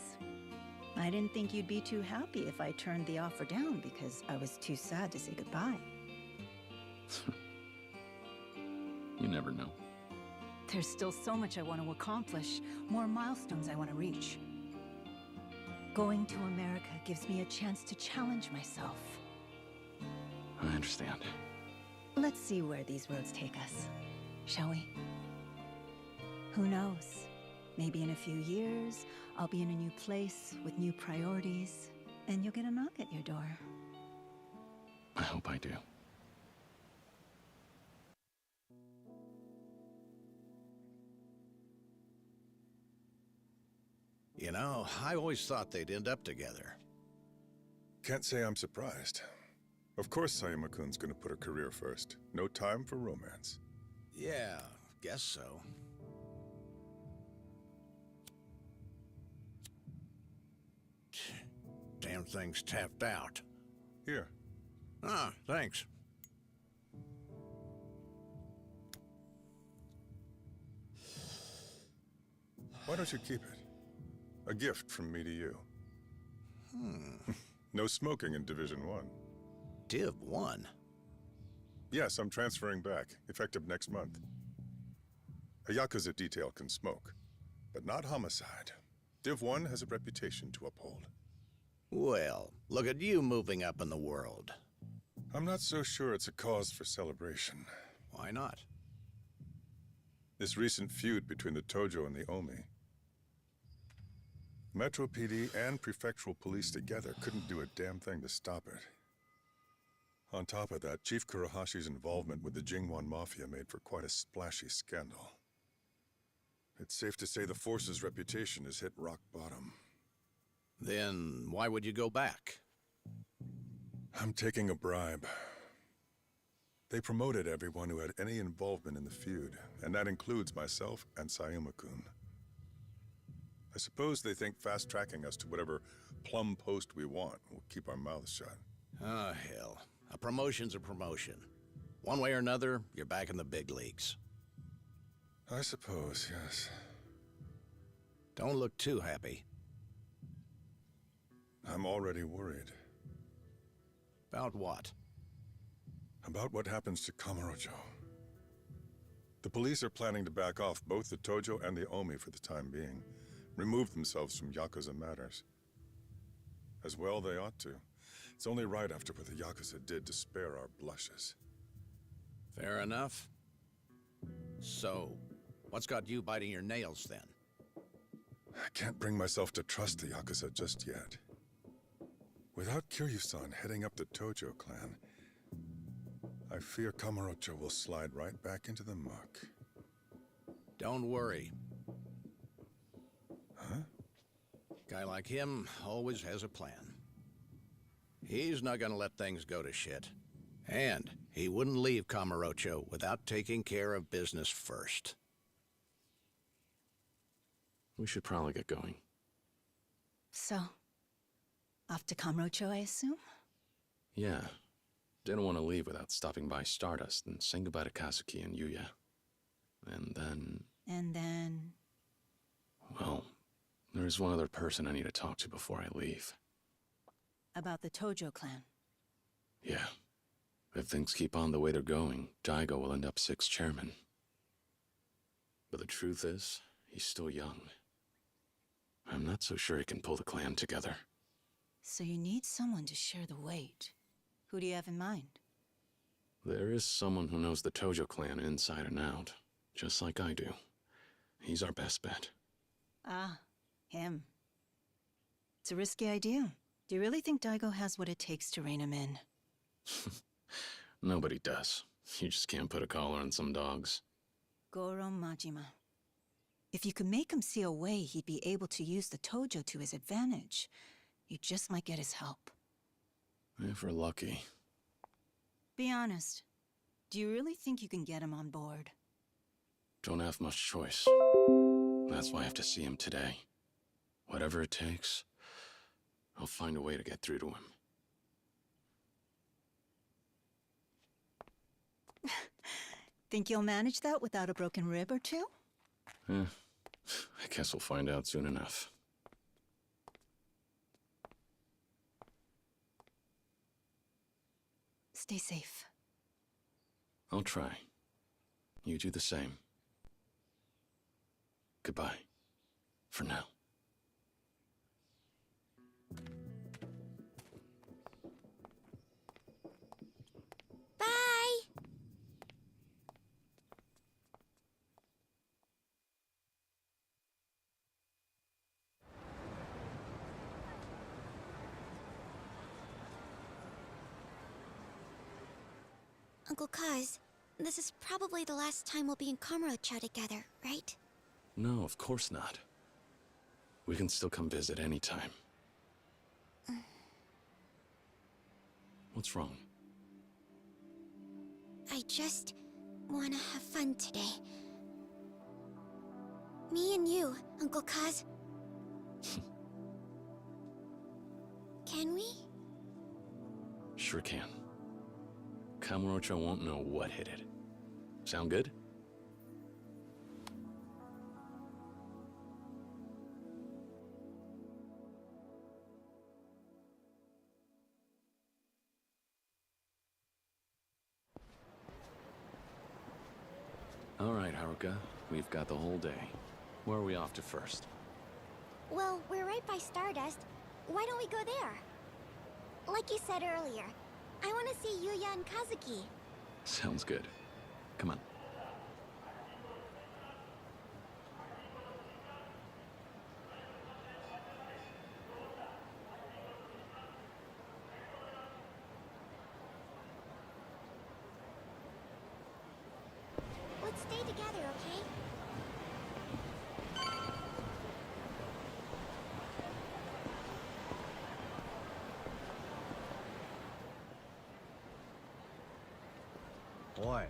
I didn't think you'd be too happy if I turned the offer down because I was too sad to say goodbye. You never know. There's still so much I want to accomplish, more milestones I want to reach. Going to America gives me a chance to challenge myself. I understand. Let's see where these roads take us, shall we? Who knows? Maybe in a few years, I'll be in a new place with new priorities, and you'll get a knock at your door. I hope I do. You know, I always thought they'd end up together. Can't say I'm surprised. Of course Sayama-kun's gonna put her career first. No time for romance. Yeah, guess so. Damn thing's tapped out. Here. Ah, thanks. Why don't you keep it? A gift from me to you. No smoking in Division 1. Div 1? Yes, I'm transferring back, effective next month. A Yakuza detail can smoke, but not homicide. Div 1 has a reputation to uphold. Well, look at you moving up in the world. I'm not so sure it's a cause for celebration. Why not? This recent feud between the Tojo and the Omi. Metro PD and prefectural police together couldn't do a damn thing to stop it. On top of that, Chief Kurahashi's involvement with the Jingwan Mafia made for quite a splashy scandal. It's safe to say the force's reputation has hit rock bottom. Then why would you go back? I'm taking a bribe. They promoted everyone who had any involvement in the feud, and that includes myself and Sayuma-kun. I suppose they think fast-tracking us to whatever plum post we want will keep our mouths shut. Oh, hell. A promotion's a promotion. One way or another, you're back in the big leagues. I suppose, yes. Don't look too happy. I'm already worried. About what? About what happens to Kamurocho. The police are planning to back off both the Tojo and the Omi for the time being. Remove themselves from Yakuza matters. As well they ought to. It's only right after what the Yakuza did to spare our blushes. Fair enough. So, what's got you biting your nails then? I can't bring myself to trust the Yakuza just yet. Without Kiryu-san heading up the Tojo clan, I fear Kamurocho will slide right back into the muck. Don't worry. Huh? Guy like him always has a plan. He's not gonna let things go to shit. And he wouldn't leave Kamurocho without taking care of business first. We should probably get going. So, off to Kamurocho, I assume? Yeah. Didn't want to leave without stopping by Stardust and saying goodbye to Kazuki and Yuya. And then... And then... Well, there's one other person I need to talk to before I leave. About the Tojo clan. Yeah. If things keep on the way they're going, Daigo will end up 6th chairman. But the truth is, he's still young. I'm not so sure he can pull the clan together. So you need someone to share the weight. Who do you have in mind? There is someone who knows the Tojo clan inside and out, just like I do. He's our best bet. Ah, him. It's a risky idea. Do you really think Daigo has what it takes to rein him in? Nobody does. You just can't put a collar on some dogs. Goro Majima. If you could make him see a way he'd be able to use the Tojo to his advantage, you just might get his help. If we're lucky. Be honest. Do you really think you can get him on board? Don't have much choice. That's why I have to see him today. Whatever it takes, I'll find a way to get through to him. Think you'll manage that without a broken rib or two? I guess we'll find out soon enough. Stay safe. I'll try. You do the same. Goodbye. For now. Bye! Uncle Kaz, this is probably the last time we'll be in Kamurocho together, right? No, of course not. We can still come visit anytime. What's wrong? I just want to have fun today. Me and you, Uncle Kaz. Can we? Sure can. Kamurocho won't know what hit it. Sound good? All right, Haruka. We've got the whole day. Where are we off to first? Well, we're right by Stardust. Why don't we go there? Like you said earlier, I want to see Yuya and Kazuki. Sounds good. Come on. Let's stay together, okay? Boy.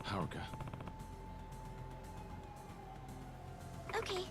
Haruka. Okay.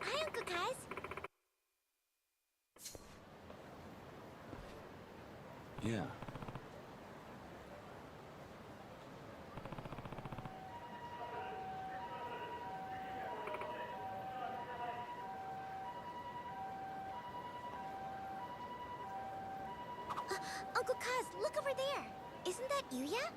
Hi, Uncle Kaz. Yeah. Uncle Kaz, look over there. Isn't that Yuya?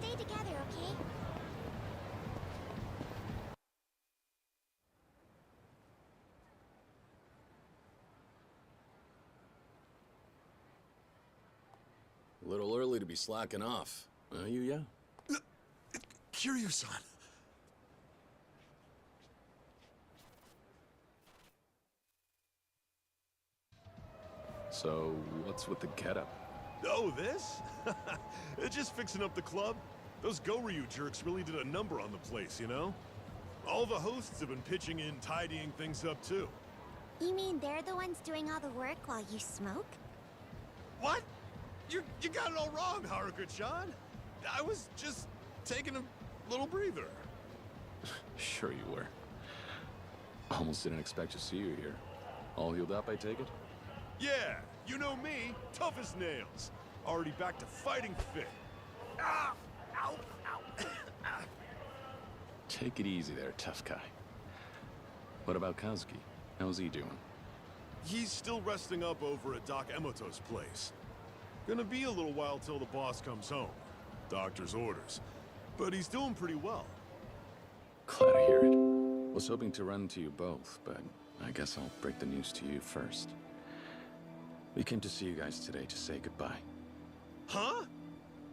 stay together, okay? A little early to be slacking off. Yuya? Kiryu-san. So, what's with the getup? Oh, this? It's just fixing up the club. Those Go-Ryu jerks really did a number on the place, you know? All the hosts have been pitching in, tidying things up, too. You mean they're the ones doing all the work while you smoke? What? You got it all wrong, Haruka-chan. I was just taking a little breather. Sure you were. Almost didn't expect to see you here. All healed up, I take it? Yeah, you know me, tough as nails. Already back to fighting fit. Ah! Ow! Ow! Take it easy there, tough guy. What about Kazuki? How's he doing? He's still resting up over at Doc Emoto's place. Gonna be a little while till the boss comes home. Doctor's orders. But he's doing pretty well. Glad to hear it. Was hoping to run to you both, but I guess I'll break the news to you first. We came to see you guys today to say goodbye. Huh?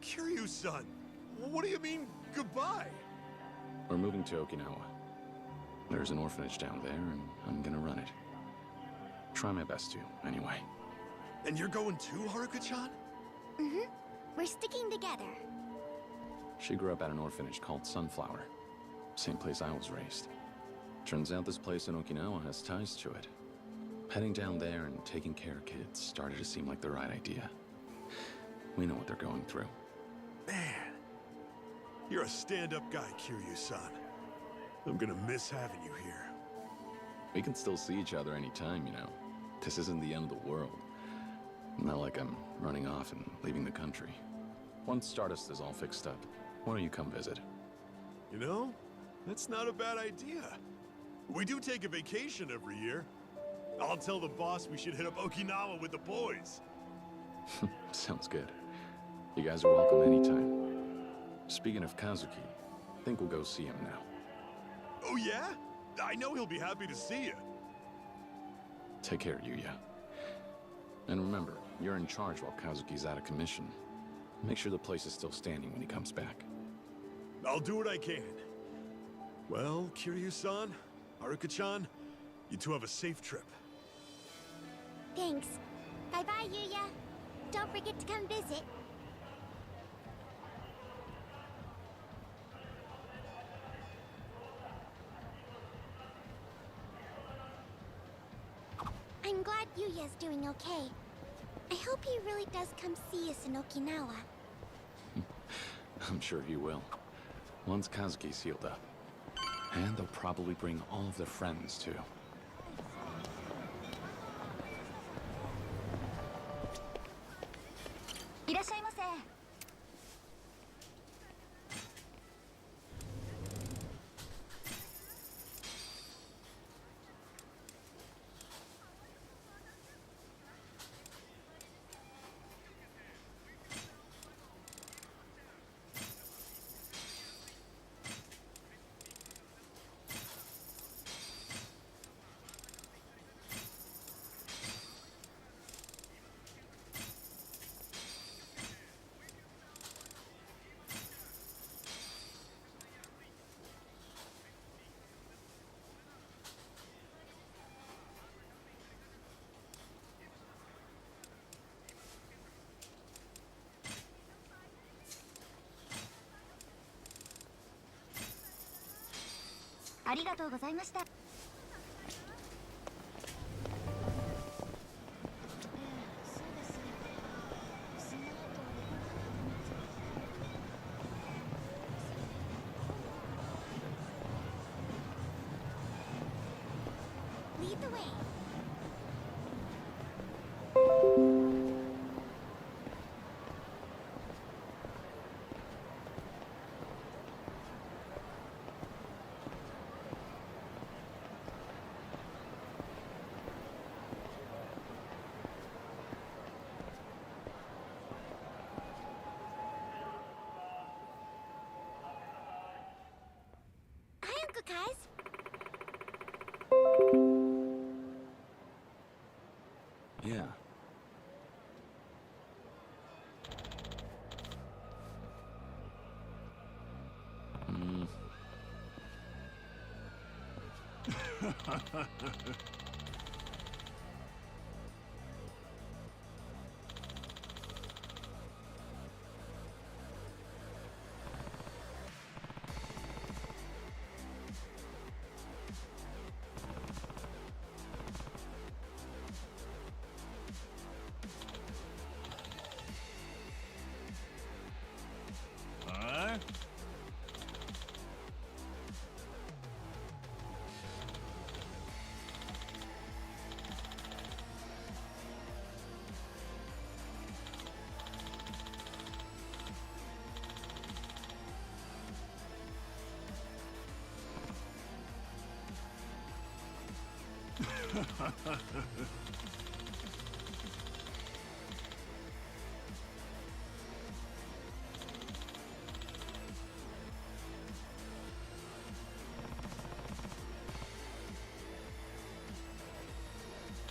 Kiryu-san, what do you mean, goodbye? We're moving to Okinawa. There's an orphanage down there, and I'm gonna run it. Try my best to, anyway. And you're going too, Haruka-chan? Mm-hmm. We're sticking together. She grew up at an orphanage called Sunflower. Same place I was raised. Turns out this place in Okinawa has ties to it. Heading down there and taking care of kids started to seem like the right idea. We know what they're going through. Man, you're a stand-up guy, Kiryu-san. I'm gonna miss having you here. We can still see each other anytime, you know. This isn't the end of the world. Not like I'm running off and leaving the country. Once Stardust is all fixed up, why don't you come visit? You know, that's not a bad idea. We do take a vacation every year. I'll tell the boss we should hit up Okinawa with the boys. Sounds good. You guys are welcome anytime. Speaking of Kazuki, I think we'll go see him now. Oh yeah? I know he'll be happy to see you. Take care, Yuya. And remember, you're in charge while Kazuki's out of commission. Make sure the place is still standing when he comes back. I'll do what I can. Well, Kiryu-san, Haruka-chan, you two have a safe trip. Thanks. Bye-bye, Yuya. Don't forget to come visit. I'm glad Yuya's doing okay. I hope he really does come see us in Okinawa. I'm sure he will. Once Kazuki's healed up. And they'll probably bring all of their friends, too. Lead the way. Kaz. Yeah. Hmm. Huh?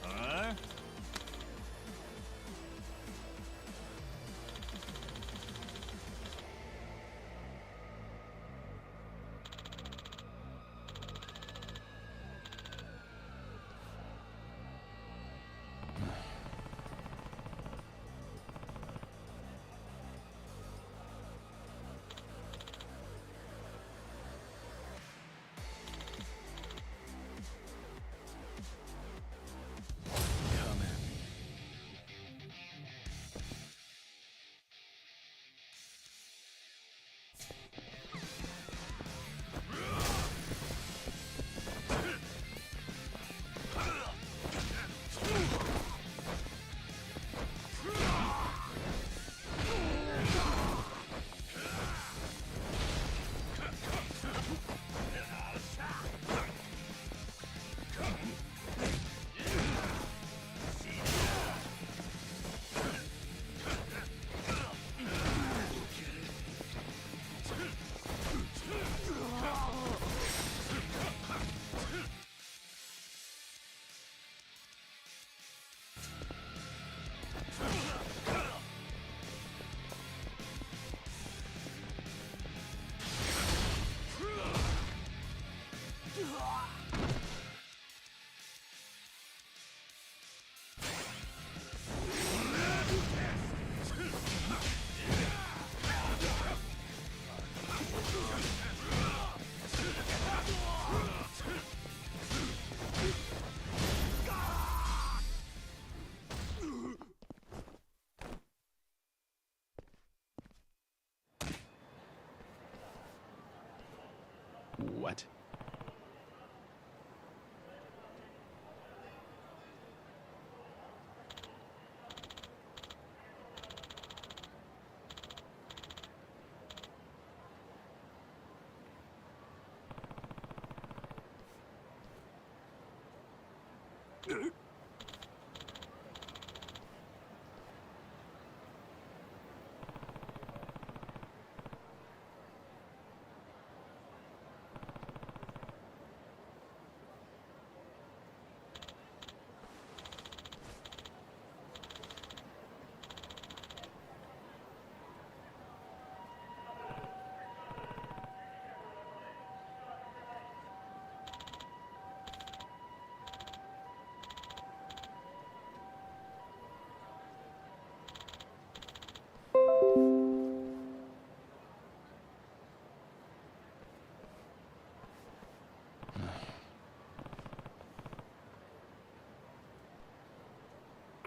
Huh? What?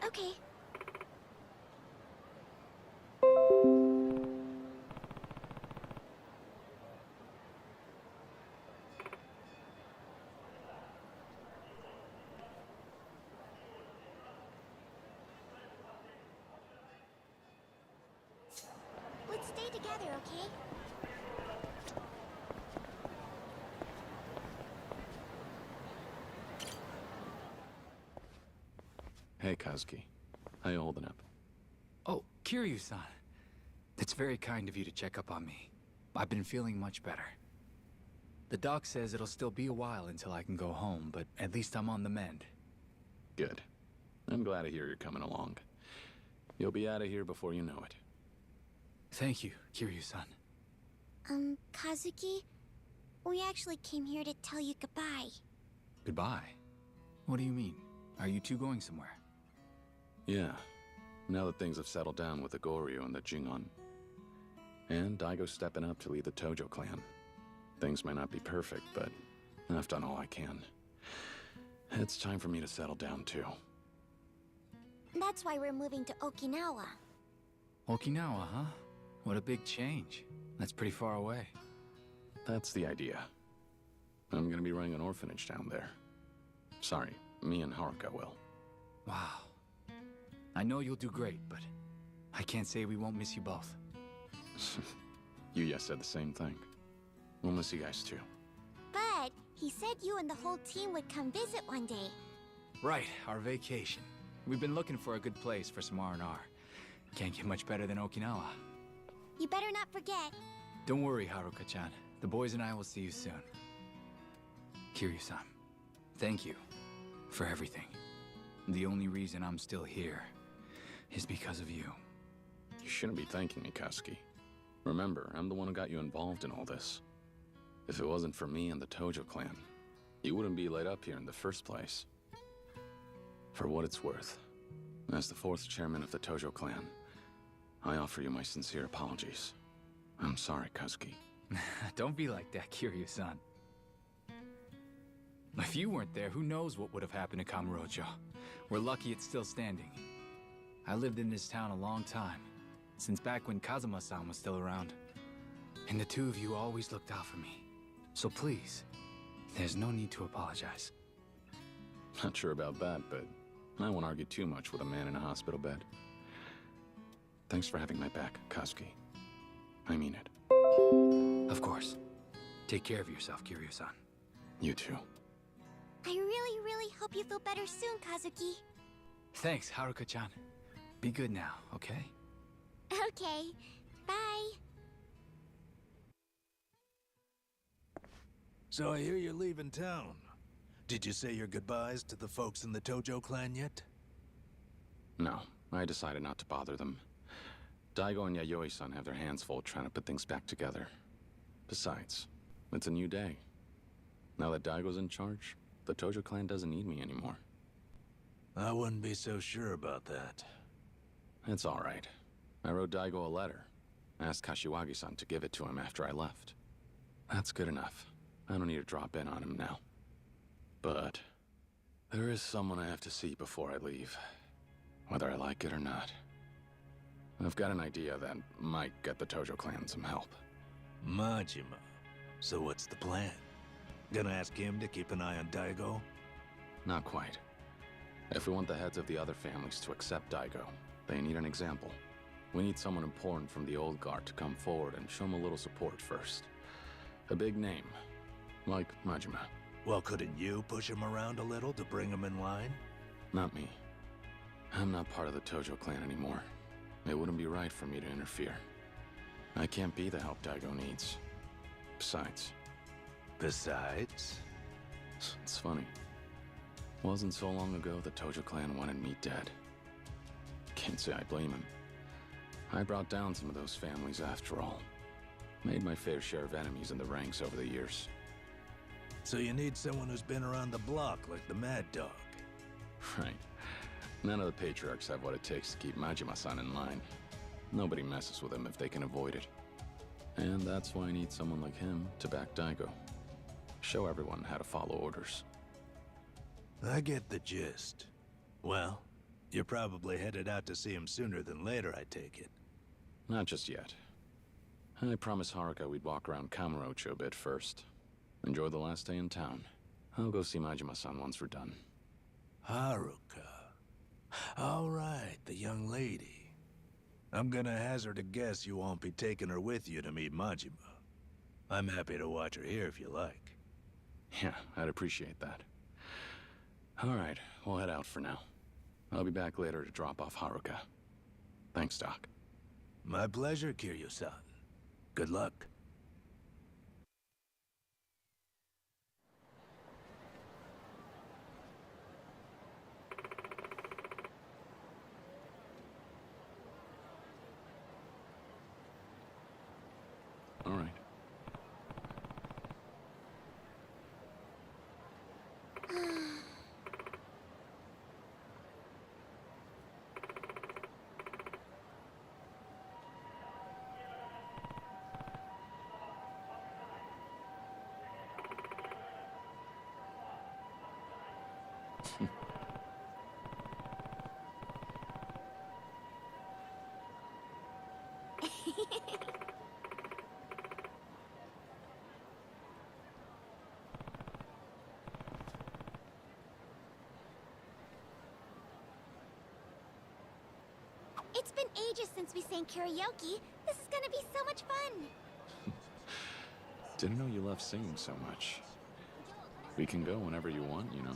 Okay. Let's stay together, okay? Hey, Kazuki. How you holding up? Oh, Kiryu-san. It's very kind of you to check up on me. I've been feeling much better. The doc says it'll still be a while until I can go home, but at least I'm on the mend. Good. I'm glad to hear you're coming along. You'll be out of here before you know it. Thank you, Kiryu-san. Kazuki? We actually came here to tell you goodbye. Goodbye? What do you mean? Are you two going somewhere? Yeah. Now that things have settled down with the Goryu and the Jingon. And Daigo's stepping up to lead the Tojo clan. Things may not be perfect, but I've done all I can. It's time for me to settle down, too. That's why we're moving to Okinawa. Okinawa, huh? What a big change. That's pretty far away. That's the idea. I'm gonna be running an orphanage down there. Sorry, me and Haruka will. Wow. I know you'll do great, but I can't say we won't miss you both. Yuya said the same thing. We'll miss you guys too. But he said you and the whole team would come visit one day. Right, our vacation. We've been looking for a good place for some R&R. Can't get much better than Okinawa. You better not forget. Don't worry, Haruka-chan. The boys and I will see you soon. Kiryu-san, thank you for everything. The only reason I'm still here is because of you. You shouldn't be thanking me, Kazuki. Remember, I'm the one who got you involved in all this. If it wasn't for me and the Tojo clan, you wouldn't be laid up here in the first place. For what it's worth, as the 4th chairman of the Tojo clan, I offer you my sincere apologies. I'm sorry, Kazuki. Don't be like that, Kiryu-san. If you weren't there, who knows what would have happened to Kamurocho. We're lucky it's still standing. I lived in this town a long time, since back when Kazuma-san was still around. And the two of you always looked out for me. So please, there's no need to apologize. Not sure about that, but I won't argue too much with a man in a hospital bed. Thanks for having my back, Kazuki. I mean it. Of course. Take care of yourself, Kiryu-san. You too. I really, really hope you feel better soon, Kazuki. Thanks, Haruka-chan. Be good now, okay? Okay. Bye. So I hear you're leaving town. Did you say your goodbyes to the folks in the Tojo clan yet? No, I decided not to bother them. Daigo and Yayoi-san have their hands full trying to put things back together. Besides, it's a new day. Now that Daigo's in charge, the Tojo clan doesn't need me anymore. I wouldn't be so sure about that. It's all right. I wrote Daigo a letter. Asked Kashiwagi-san to give it to him after I left. That's good enough. I don't need to drop in on him now. But there is someone I have to see before I leave, whether I like it or not. I've got an idea that might get the Tojo clan some help. Majima. So what's the plan? Gonna ask him to keep an eye on Daigo? Not quite. If we want the heads of the other families to accept Daigo, they need an example. We need someone important from the old guard to come forward and show them a little support first. A big name, like Majima. Well, couldn't you push him around a little to bring him in line? Not me. I'm not part of the Tojo clan anymore. It wouldn't be right for me to interfere. I can't be the help Daigo needs. Besides? It's funny. Wasn't so long ago the Tojo clan wanted me dead. Can't say I blame him. I brought down some of those families after all. Made my fair share of enemies in the ranks over the years. So you need someone who's been around the block like the Mad Dog. Right. None of the patriarchs have what it takes to keep Majima-san in line. Nobody messes with him if they can avoid it. And that's why I need someone like him to back Daigo. Show everyone how to follow orders. I get the gist. Well, you're probably headed out to see him sooner than later, I take it. Not just yet. I promised Haruka we'd walk around Kamurocho a bit first. Enjoy the last day in town. I'll go see Majima-san once we're done. Haruka. All right, the young lady. I'm gonna hazard a guess you won't be taking her with you to meet Majima. I'm happy to watch her here if you like. Yeah, I'd appreciate that. All right, we'll head out for now. I'll be back later to drop off Haruka. Thanks, Doc. My pleasure, Kiryu-san. Good luck. It's been ages since we sang karaoke. This is gonna be so much fun. Didn't know you loved singing so much. We can go whenever you want, you know.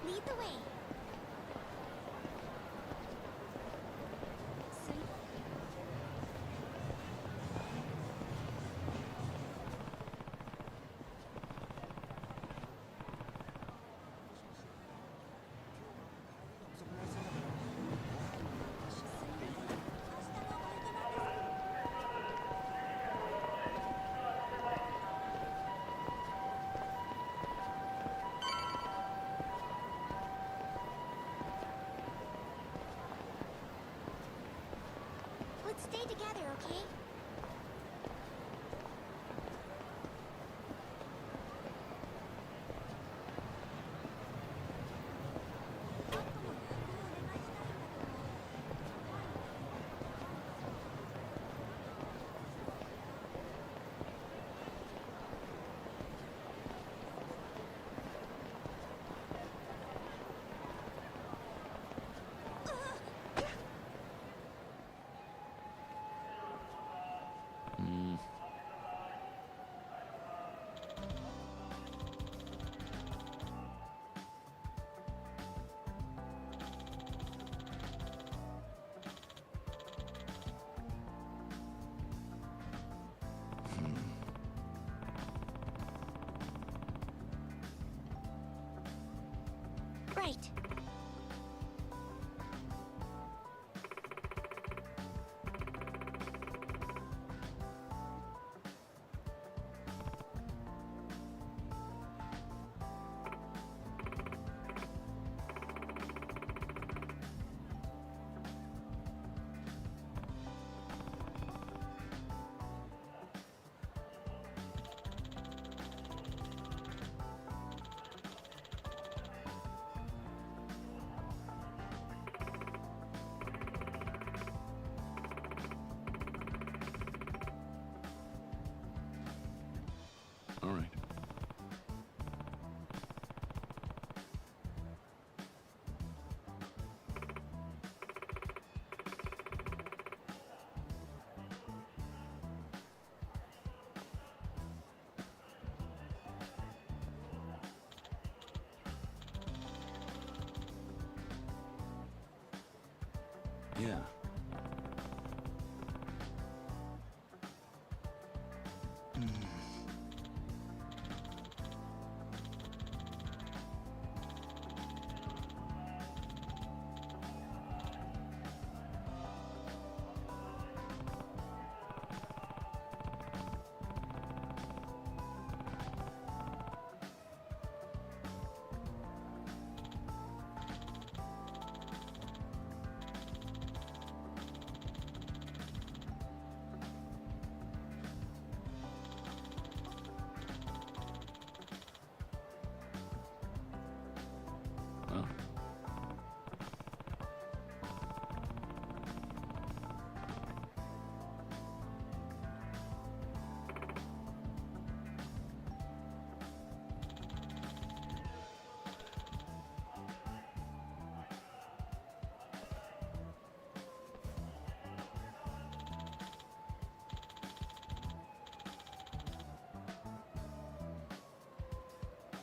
Lead the way. Let's stay together, okay? Right. All right. Yeah.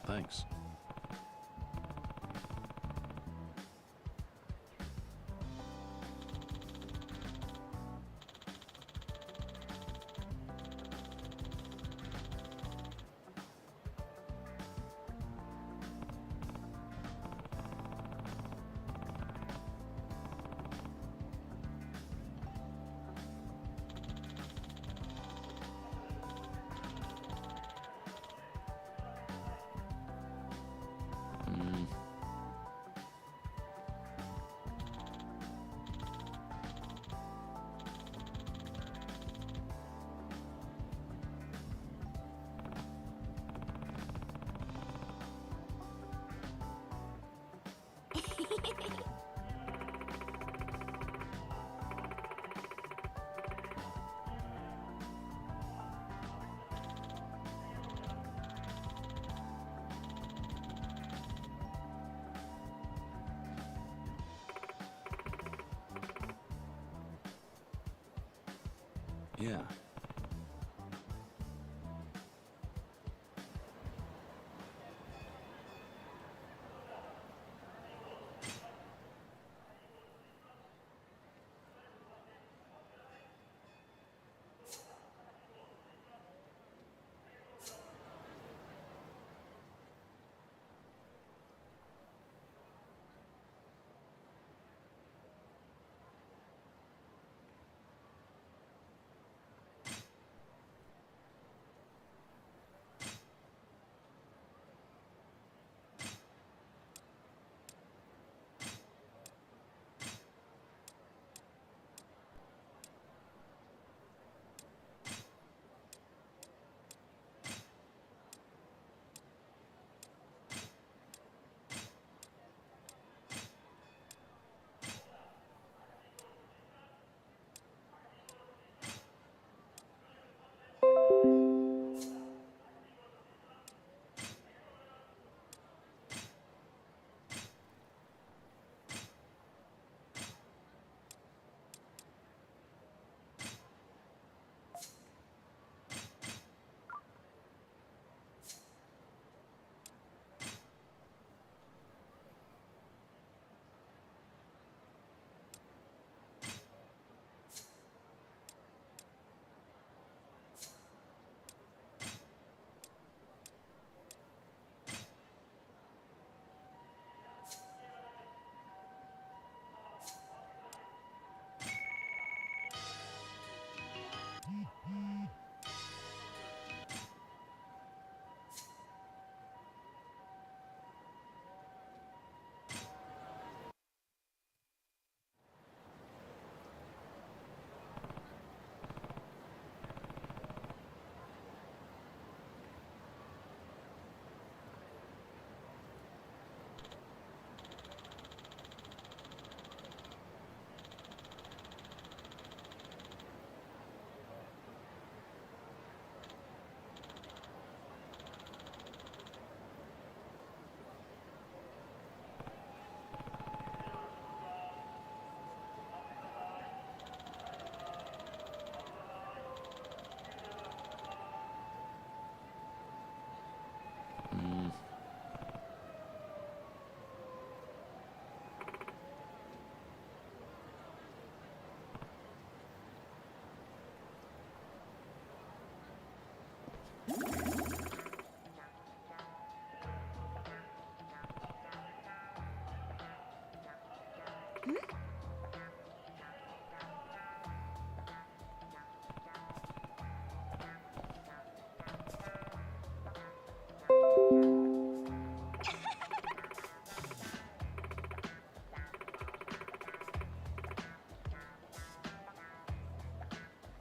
Thanks. Yeah.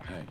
Hey.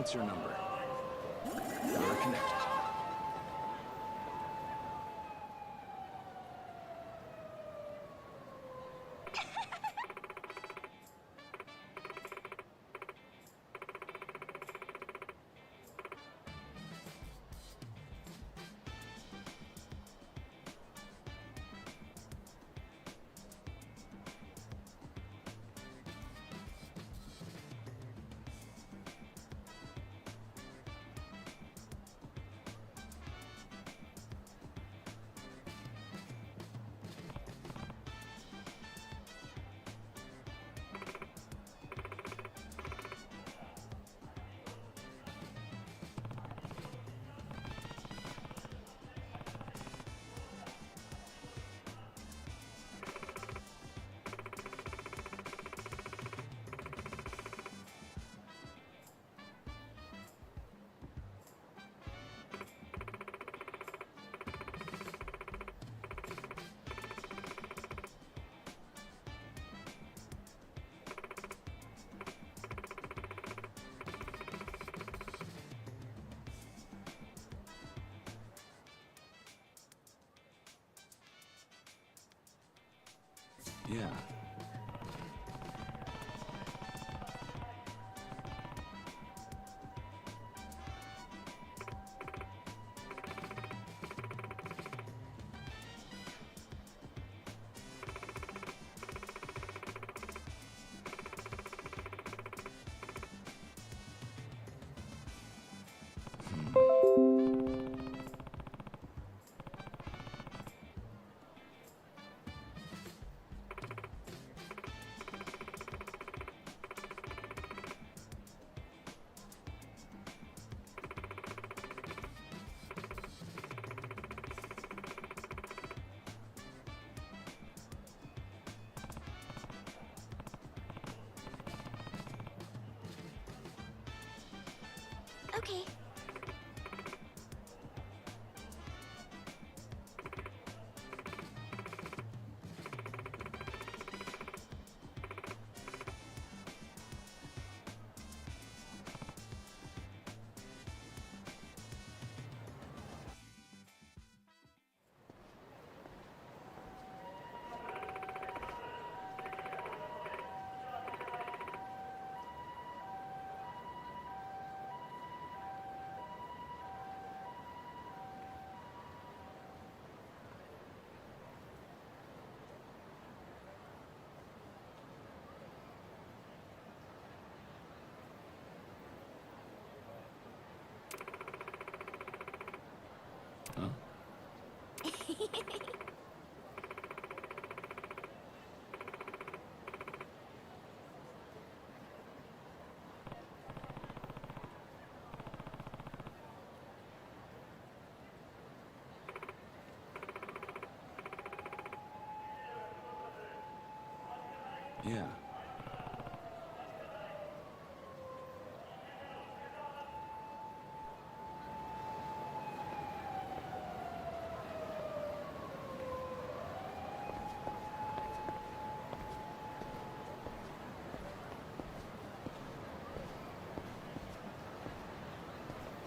What's your number? We're connected. Yeah. Okay. Huh? Yeah.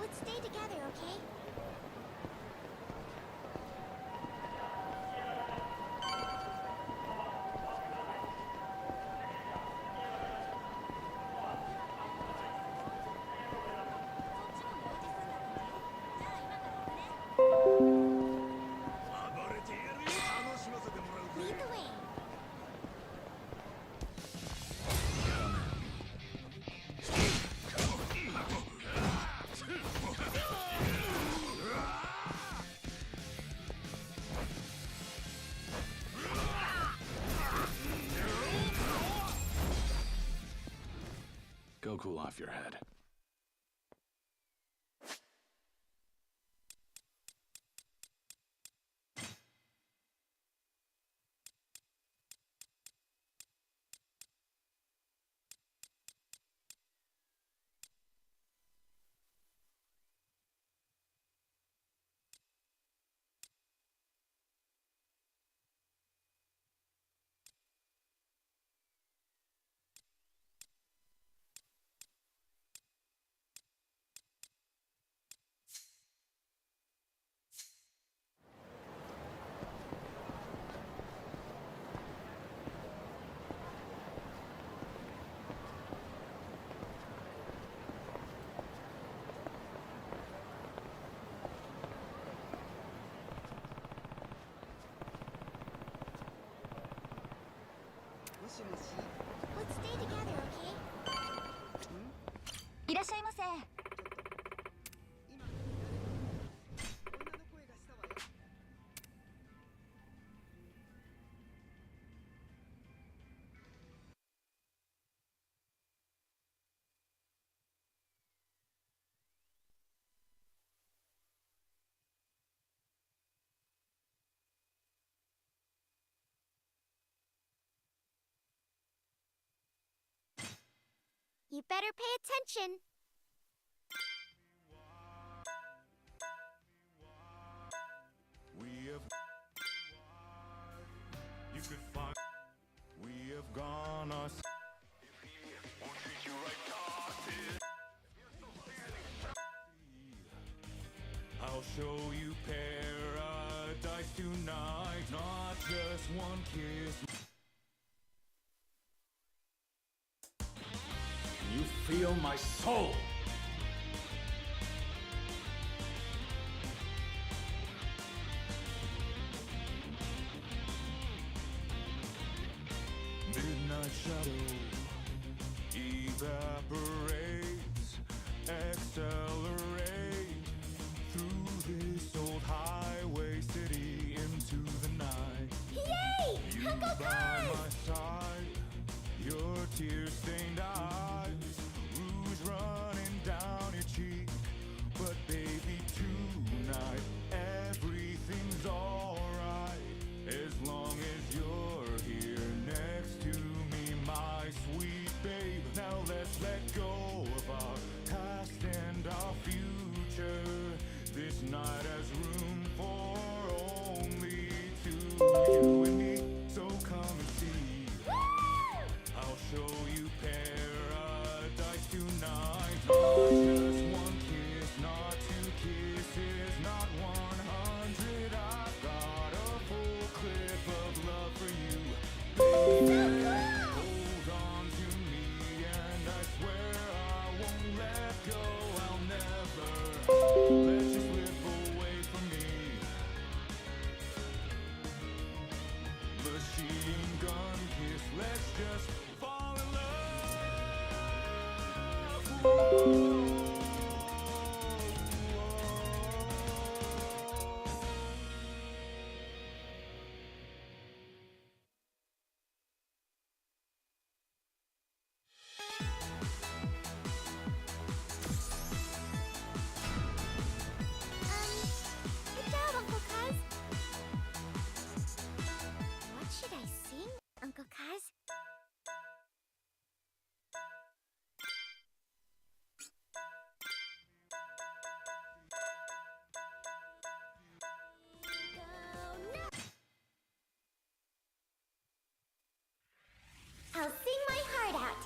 Let's stay together, okay? Lead the way. Go cool off your head. Let's stay together, okay? いらっしゃいませ。You better pay attention. We have you could find we have gone us won't treat you right, I'll show you paradise tonight, not just one kiss. You feel my soul. Midnight shadow evaporates, accelerate through this old highway city into the night. Yay! You Uncle by Cuz! my side, your tear-stained eyes, rouge running down your cheek. But baby, tonight everything's alright as long as you're here next to me, my sweet babe. Now let's let go of our past and our future. This night has room for only two, you and me. So come and see. I'll show you paradise tonight. Not just one kiss, not two kisses, not 100. I've got a full clip of love for you. Baby, hold on to me, and I swear I won't let go. I'll never let you slip away from me. Machine gun kiss, let's just fall in love. Good job, Uncle Cuz. What should I sing, Uncle Cuz? I'll sing my heart out.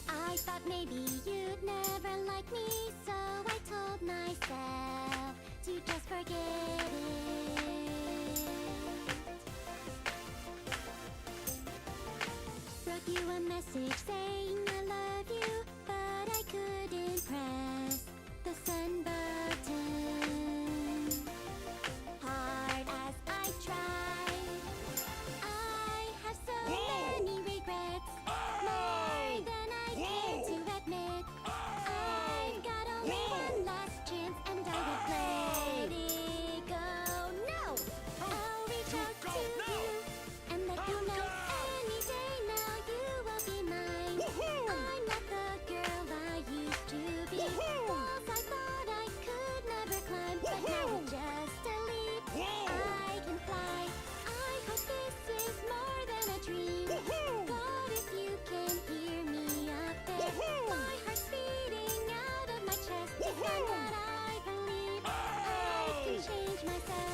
I thought maybe you'd never like me, so I told myself to just forget it. Wrote you a message saying I love you, but I couldn't press the send button. Hard as I tried, I have so many regrets. More than I care to admit. I've got only one last chance, and I would let it go. No! I'll reach out to you and let you know any day now you will be mine. I'm not the girl I used to be. Walls I thought I could never climb, but now with just a leap, I can fly. I hope this is more than a dream. What if you can hear me up there? My heart's beating out of my chest. It's time that I believe I can change myself.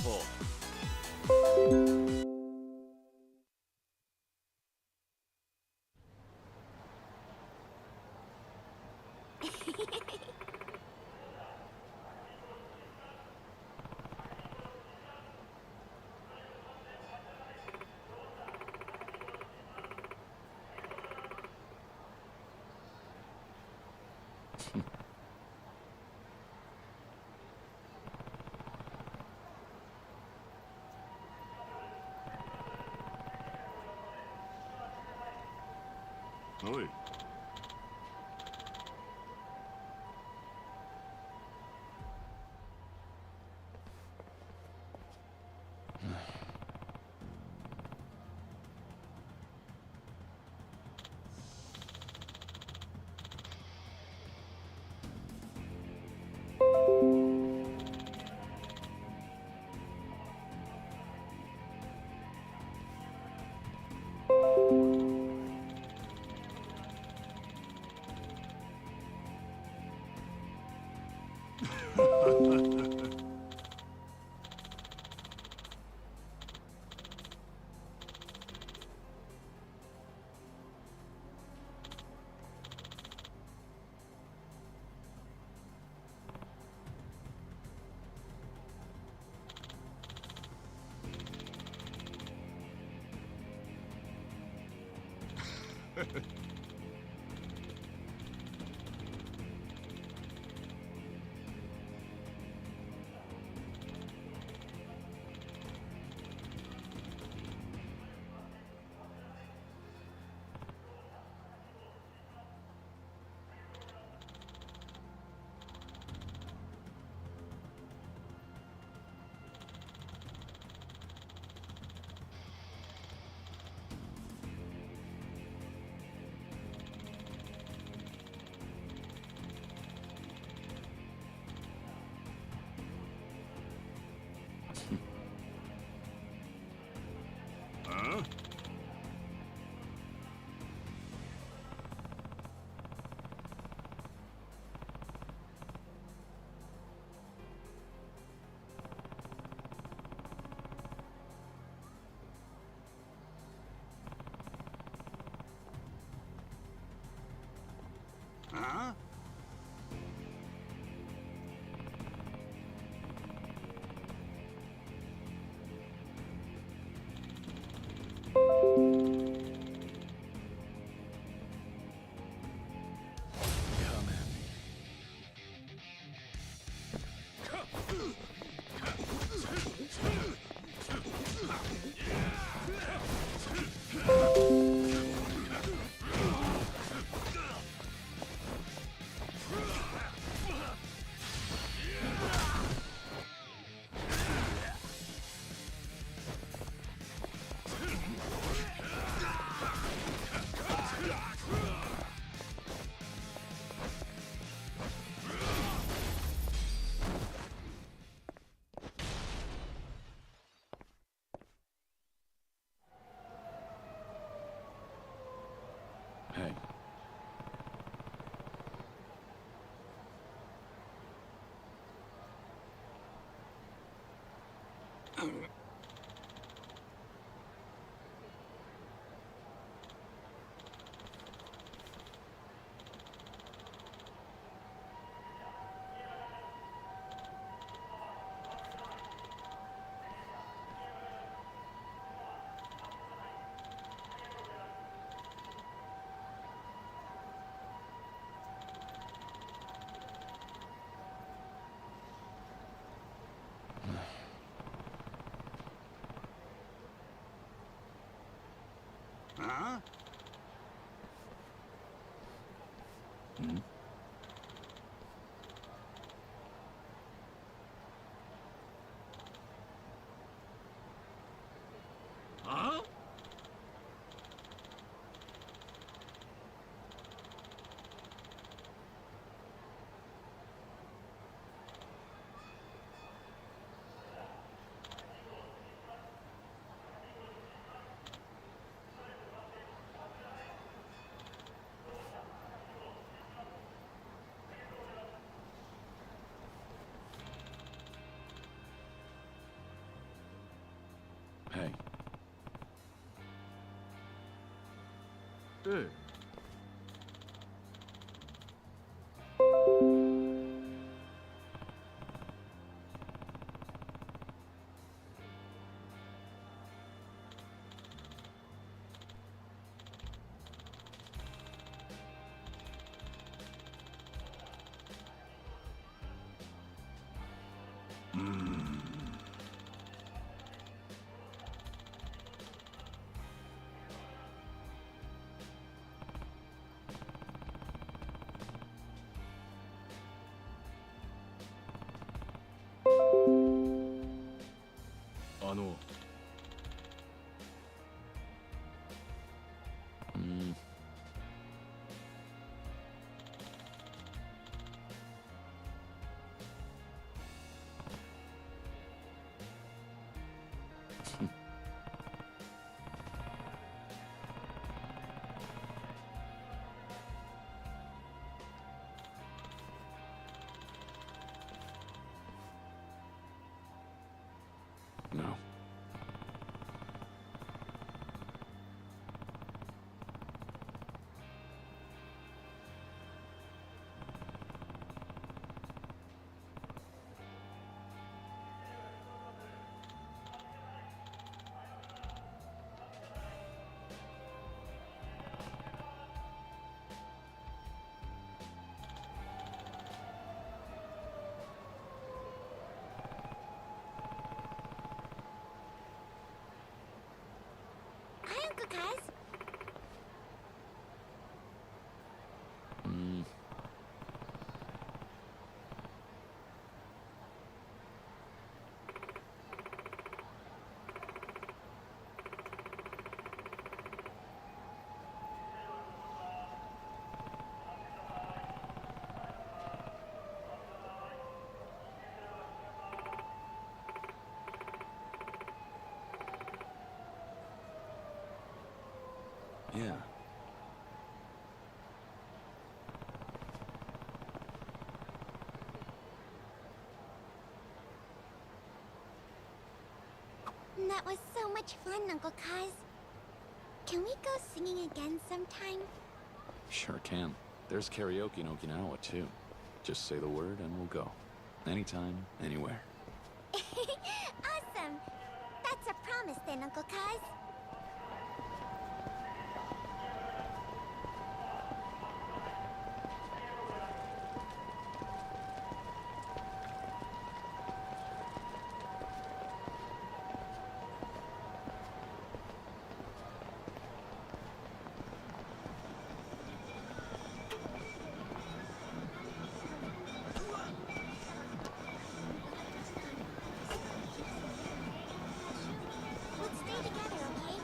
Wonderful. Oi. Huh? Huh? Hey. Huh? Hmm? Huh? Hey. Hey. No. Hi, Uncle Kaz. Yeah. That was so much fun, Uncle Kaz. Can we go singing again sometime? Sure can. There's karaoke in Okinawa, too. Just say the word and we'll go. Anytime, anywhere. Awesome! That's a promise then, Uncle Kaz. Let's stay together, okay?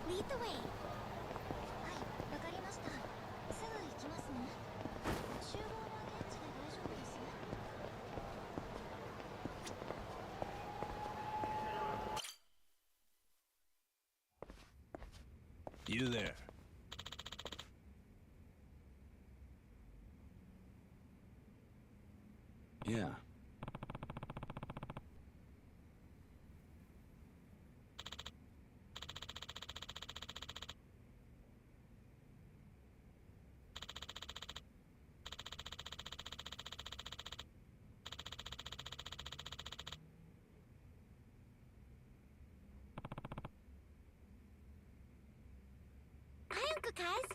Lead the way. はい、わかりました。すぐ行きますね。集合は現地で大丈夫ですね。You there. Yeah. Hi, Uncle Kaz.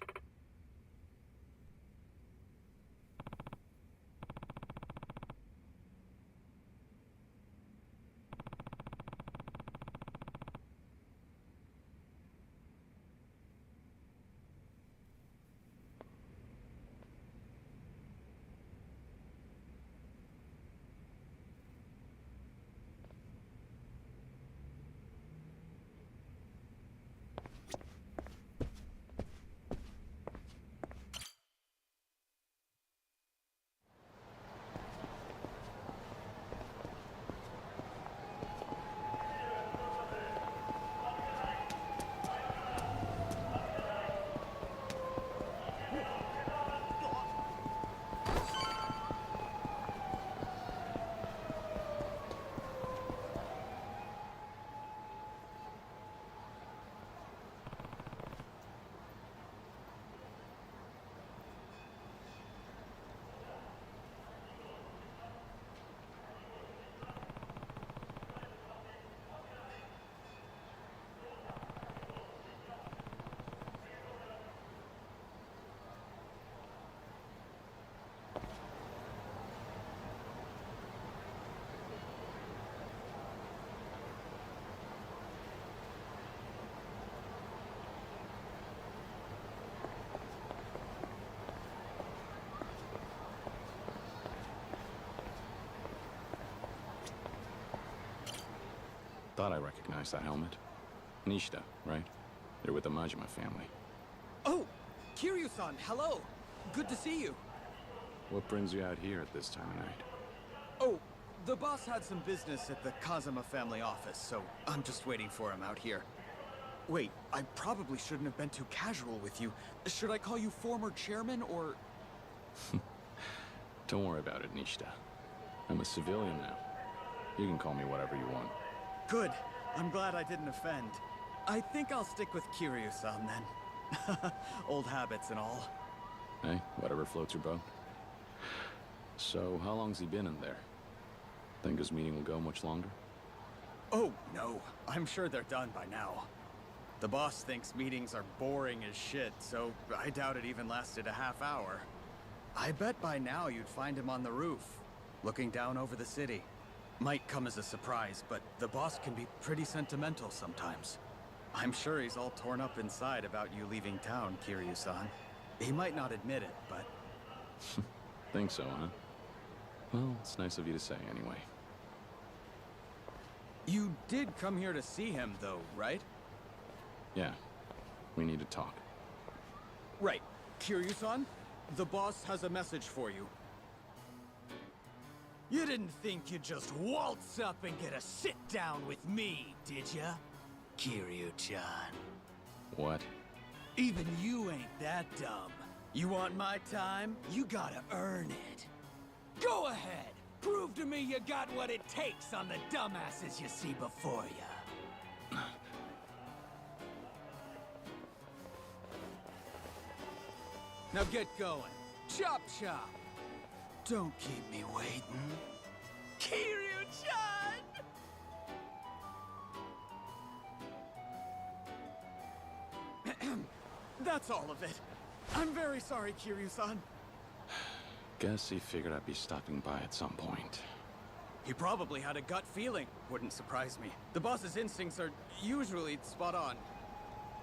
thought I recognized that helmet. Nishida, right? You're with the Majima family. Oh! Kiryu-san, hello! Good to see you. What brings you out here at this time of night? Oh, the boss had some business at the Kazama family office, so I'm just waiting for him out here. Wait, I probably shouldn't have been too casual with you. Should I call you former chairman, or...? Don't worry about it, Nishida. I'm a civilian now. You can call me whatever you want. Good. I'm glad I didn't offend. I think I'll stick with Kiryu-san, then. Old habits and all. Hey, whatever floats your boat. So, how long's he been in there? Think his meeting will go much longer? Oh, no. I'm sure they're done by now. The boss thinks meetings are boring as shit, so I doubt it even lasted a half hour. I bet by now you'd find him on the roof, looking down over the city. Might come as a surprise, but the boss can be pretty sentimental sometimes. I'm sure he's all torn up inside about you leaving town, Kiryu-san. He might not admit it, but... Think so, huh? Well, it's nice of you to say, anyway. You did come here to see him, though, right? Yeah. We need to talk. Right. Kiryu-san, the boss has a message for you. You didn't think you'd just waltz up and get a sit-down with me, did ya? Kiryu-chan. What? Even you ain't that dumb. You want my time? You gotta earn it. Go ahead! Prove to me you got what it takes on the dumbasses you see before ya. Now get going. Chop chop! Don't keep me waiting. Kiryu-chan! That's all of it. I'm very sorry, Kiryu-san. Guess he figured I'd be stopping by at some point. He probably had a gut feeling. Wouldn't surprise me. The boss's instincts are usually spot on.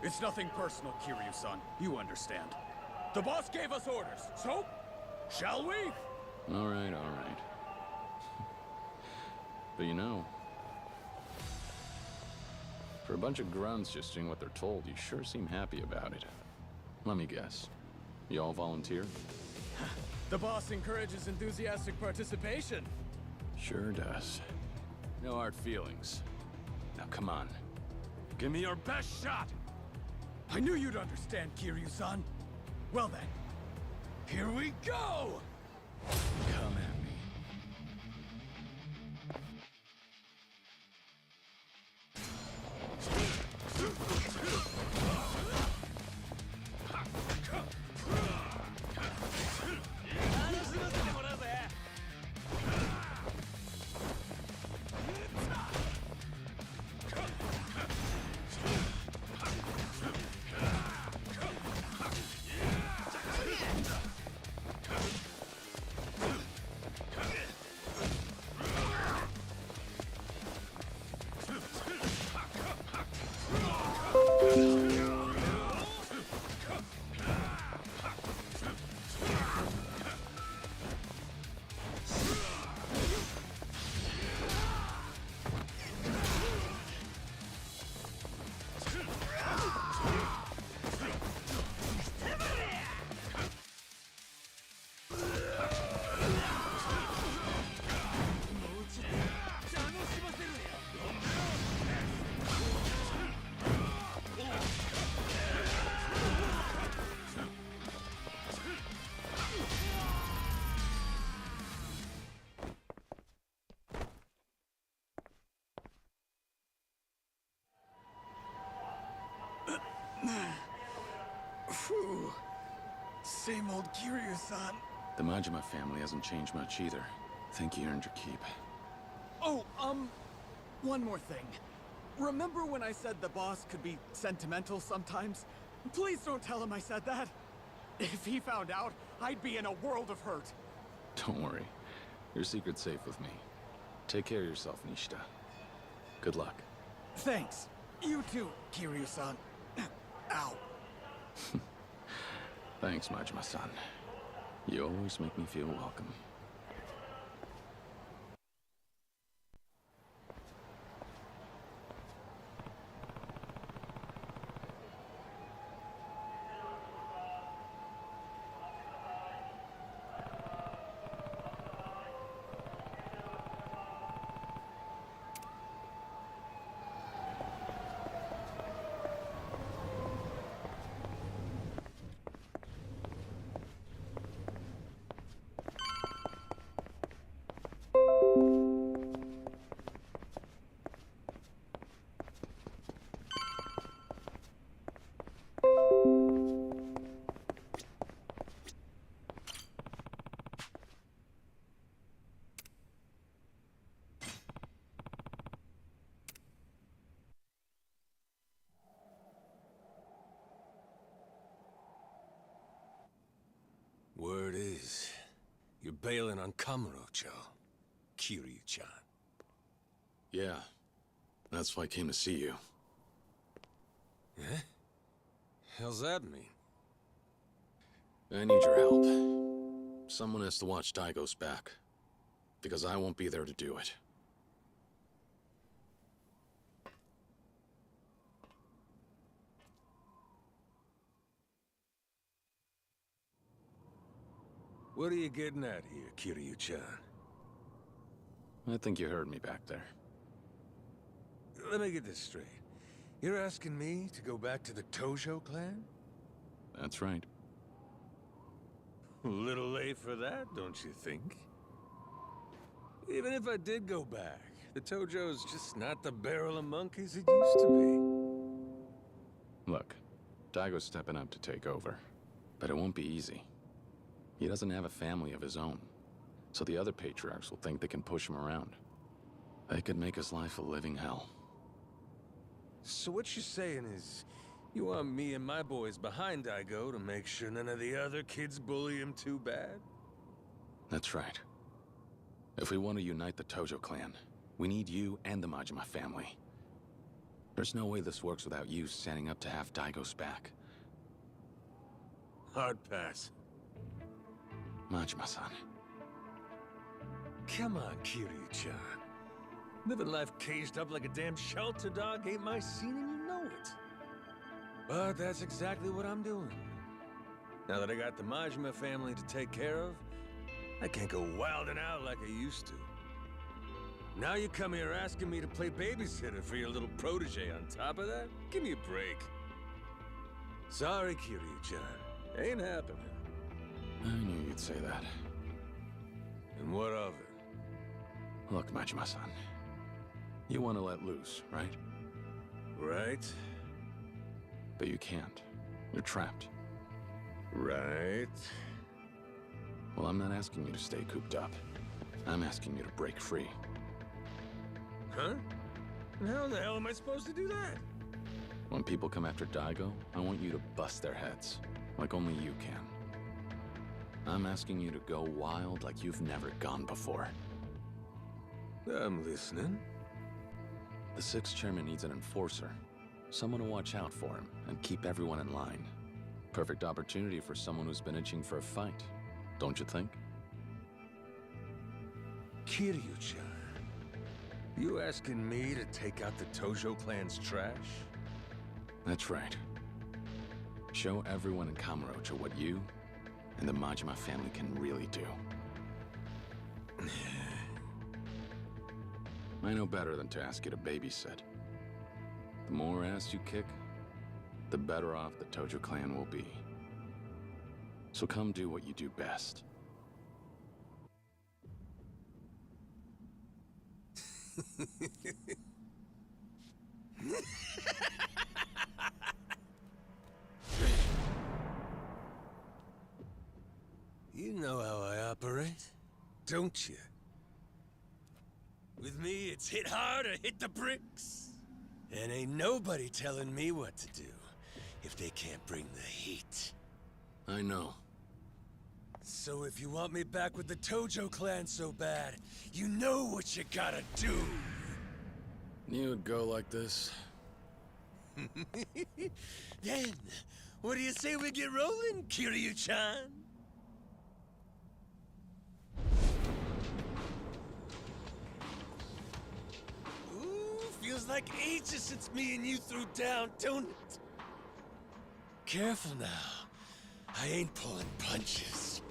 It's nothing personal, Kiryu-san. You understand. The boss gave us orders, so... shall we? All right, all right. But you know... for a bunch of grunts just doing what they're told, you sure seem happy about it. Let me guess. You all volunteer? The boss encourages enthusiastic participation. Sure does. No hard feelings. Now come on. Give me your best shot! I knew you'd understand, Kiryu-san. Well then, here we go! Come at me. Phew. Same old Kiryu-san. The Majima family hasn't changed much either. Think you earned your keep. Oh, one more thing. Remember when I said the boss could be sentimental sometimes? Please don't tell him I said that. If he found out, I'd be in a world of hurt. Don't worry. Your secret's safe with me. Take care of yourself, Nishida. Good luck. Thanks. You too, Kiryu-san. Ow. Thanks, Majima-san. You always make me feel welcome. bailing on Kamurocho, Kiryu-chan. Yeah. That's why I came to see you. Eh? How's that mean? I need your help. Someone has to watch Daigo's back. Because I won't be there to do it. What are you getting at here, Kiryu-chan? I think you heard me back there. Let me get this straight. You're asking me to go back to the Tojo clan? That's right. A little late for that, don't you think? Even if I did go back, the Tojo's just not the barrel of monkeys it used to be. Look, Daigo's stepping up to take over. But it won't be easy. He doesn't have a family of his own. So the other patriarchs will think they can push him around. They could make his life a living hell. So what you're saying is, you want me and my boys behind Daigo to make sure none of the other kids bully him too bad? That's right. If we want to unite the Tojo clan, we need you and the Majima family. There's no way this works without you standing up to have Daigo's back. Hard pass. Majima-san. Come on, Kiryu-chan. Living life caged up like a damn shelter dog ain't my scene and you know it. But that's exactly what I'm doing. Now that I got the Majima family to take care of, I can't go wilding out like I used to. Now you come here asking me to play babysitter for your little protege on top of that? Give me a break. Sorry, Kiryu-chan. Ain't happening. I knew you'd say that. And what of it? Look, Majima-san. You want to let loose, right? Right. But you can't. You're trapped. Right. Well, I'm not asking you to stay cooped up. I'm asking you to break free. Huh? And how the hell am I supposed to do that? When people come after Daigo, I want you to bust their heads, like only you can. I'm asking you to go wild like you've never gone before. I'm listening. The 6th chairman needs an enforcer. Someone to watch out for him and keep everyone in line. Perfect opportunity for someone who's been itching for a fight, don't you think? Kiryu-chan, you asking me to take out the Tojo clan's trash? That's right. Show everyone in Kamurocho what you and the Majima family can really do. I know better than to ask you to babysit. The more ass you kick, the better off the Tojo clan will be. So come do what you do best. You know how I operate, don't you? With me, it's hit hard or hit the bricks. And ain't nobody telling me what to do if they can't bring the heat. I know. So if you want me back with the Tojo clan so bad, you know what you gotta do. Knew it'd go like this. Then, what do you say we get rolling, Kiryu-chan? Feels like ages since me and you threw down, don't it? Careful now. I ain't pulling punches.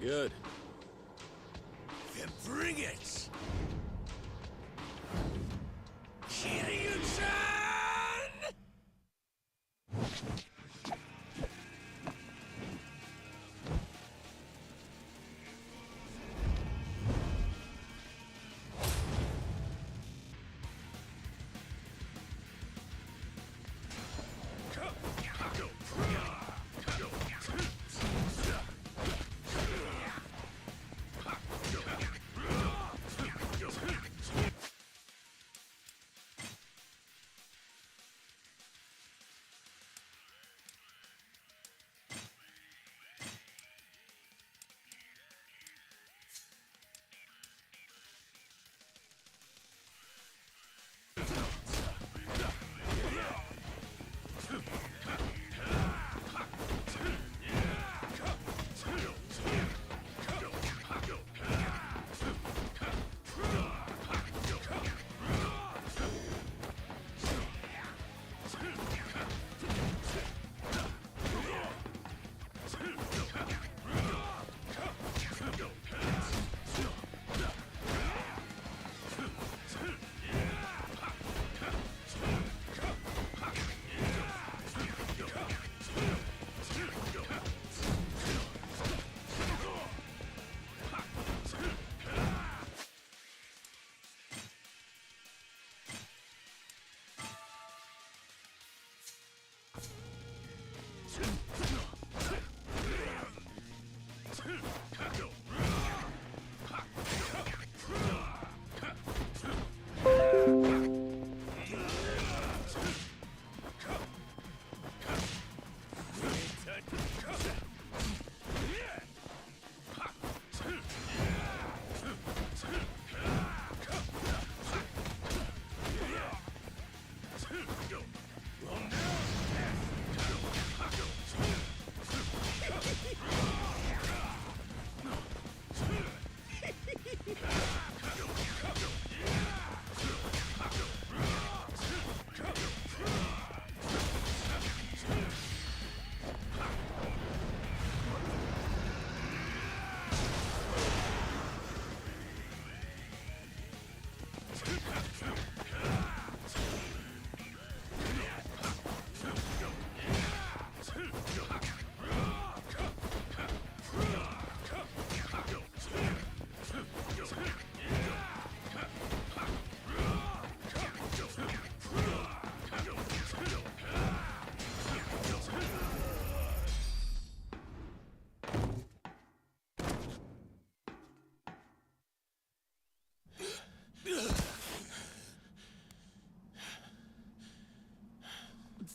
Good. Then bring it! Kiryu-chan!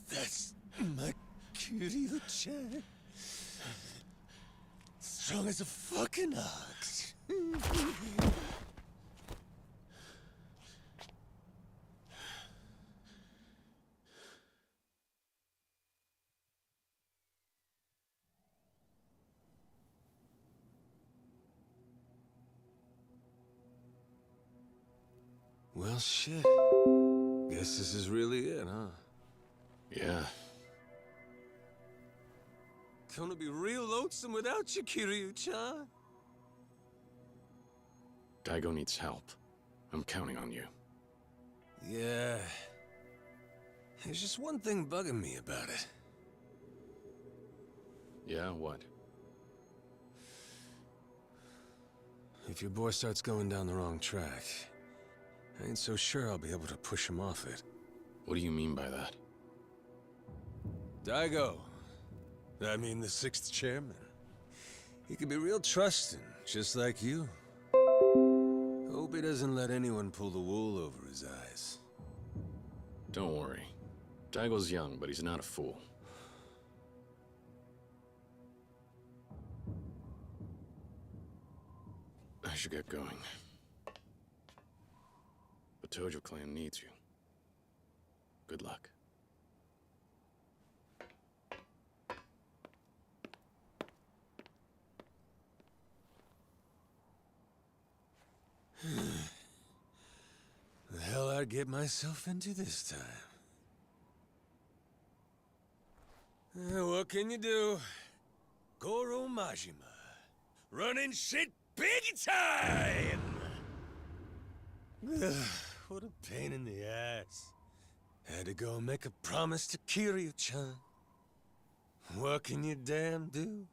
That's my Kiryu-chan. Strong as a fucking ox. Well, shit. Guess this is really it, huh? Yeah. Gonna be real lonesome without you, Kiryu-chan. Daigo needs help. I'm counting on you. Yeah. There's just one thing bugging me about it. Yeah, what? If your boy starts going down the wrong track, I ain't so sure I'll be able to push him off it. What do you mean by that? Daigo. I mean the 6th chairman. He can be real trusting, just like you. Hope he doesn't let anyone pull the wool over his eyes. Don't worry. Daigo's young, but he's not a fool. I should get going. The Tojo clan needs you. Good luck. The hell I'd get myself into this time. What can you do? Goro Majima. Running shit big time! What a pain in the ass. Had to go make a promise to Kiryu-chan. What can you damn do?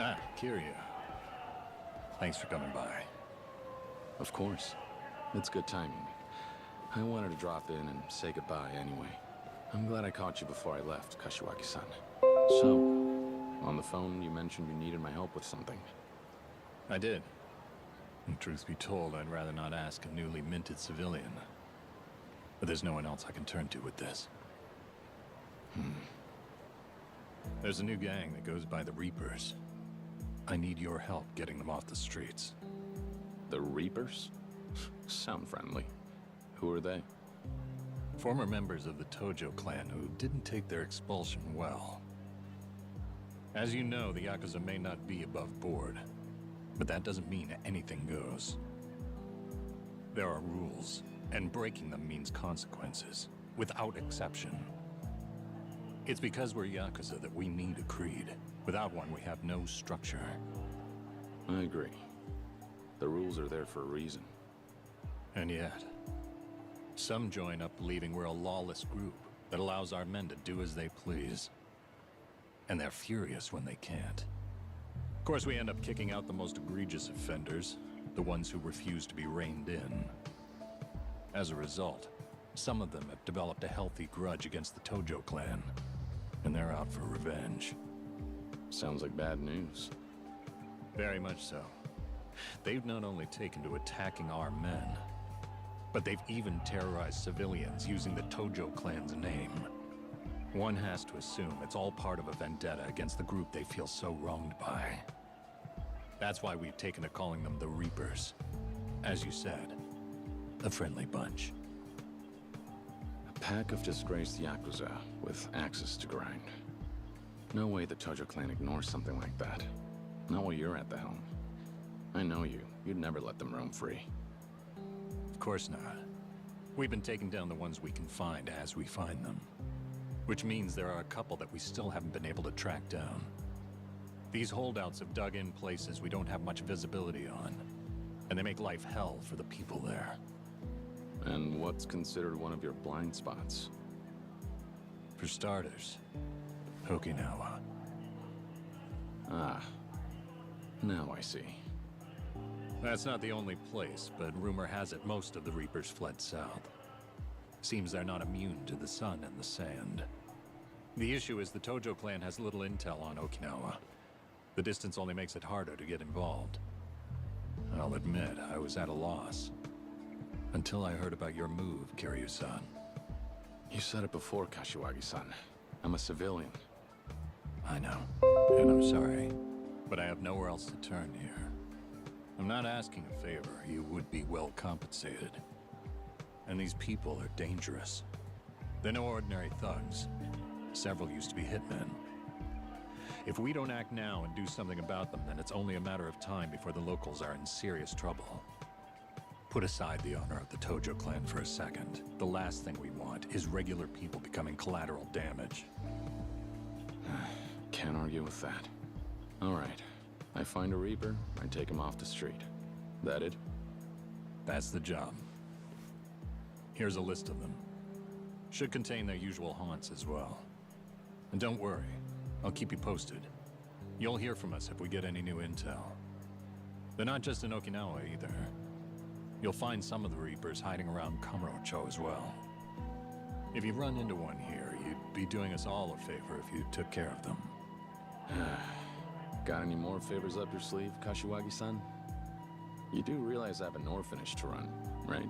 Ah, Kiryu. Thanks for coming by. Of course. It's good timing. I wanted to drop in and say goodbye anyway. I'm glad I caught you before I left, Kashiwagi-san. So, on the phone, you mentioned you needed my help with something. I did. And truth be told, I'd rather not ask a newly minted civilian. But there's no one else I can turn to with this. There's a new gang that goes by the Reapers. I need your help getting them off the streets. The Reapers? Sound friendly. Who are they? Former members of the Tojo clan who didn't take their expulsion well. As you know, the Yakuza may not be above board, but that doesn't mean anything goes. There are rules, and breaking them means consequences, without exception. It's because we're Yakuza that we need a creed. Without one, we have no structure. I agree. The rules are there for a reason. And yet, some join up believing we're a lawless group that allows our men to do as they please. And they're furious when they can't. Of course, we end up kicking out the most egregious offenders, the ones who refuse to be reined in. As a result, some of them have developed a healthy grudge against the Tojo clan, and they're out for revenge. Sounds like bad news. Very much so. They've not only taken to attacking our men, but they've even terrorized civilians using the Tojo clan's name. One has to assume it's all part of a vendetta against the group they feel so wronged by. That's why we've taken to calling them the Reapers. As you said, a friendly bunch. A pack of disgraced Yakuza with axes to grind. No way the Tojo clan ignores something like that. Not while you're at the helm. I know you. You'd never let them roam free. Of course not. We've been taking down the ones we can find as we find them. Which means there are a couple that we still haven't been able to track down. These holdouts have dug in places we don't have much visibility on, and they make life hell for the people there. And what's considered one of your blind spots? For starters, Okinawa. Ah, now I see. That's not the only place, but rumor has it most of the Reapers fled south. Seems they're not immune to the sun and the sand. The issue is the Tojo clan has little intel on Okinawa. The distance only makes it harder to get involved. I'll admit, I was at a loss. Until I heard about your move, Kiryu-san. You said it before, Kashiwagi-san. I'm a civilian. I know, and I'm sorry, but I have nowhere else to turn here. I'm not asking a favor. You would be well compensated. And these people are dangerous. They're no ordinary thugs. Several used to be hitmen. If we don't act now and do something about them, then it's only a matter of time before the locals are in serious trouble. Put aside the honor of the Tojo clan for a second. The last thing we want is regular people becoming collateral damage. Can't argue with that. All right. I find a Reaper, I take him off the street. That it? That's the job. Here's a list of them. Should contain their usual haunts as well. And don't worry, I'll keep you posted. You'll hear from us if we get any new intel. They're not just in Okinawa either. You'll find some of the Reapers hiding around Kamurocho as well. If you run into one here, you'd be doing us all a favor if you took care of them. Got any more favors up your sleeve, Kashiwagi-san? You do realize I have an orphanage to run, right?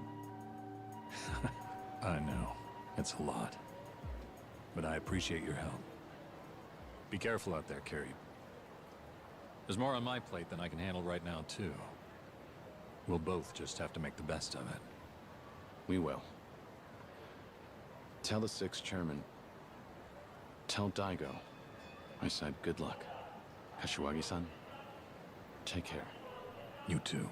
I know. It's a lot. But I appreciate your help. Be careful out there, Kiryu. There's more on my plate than I can handle right now, too. We'll both just have to make the best of it. We will. Tell the 6th chairman. Tell Daigo. I said good luck. Kashiwagi-san, take care. You too.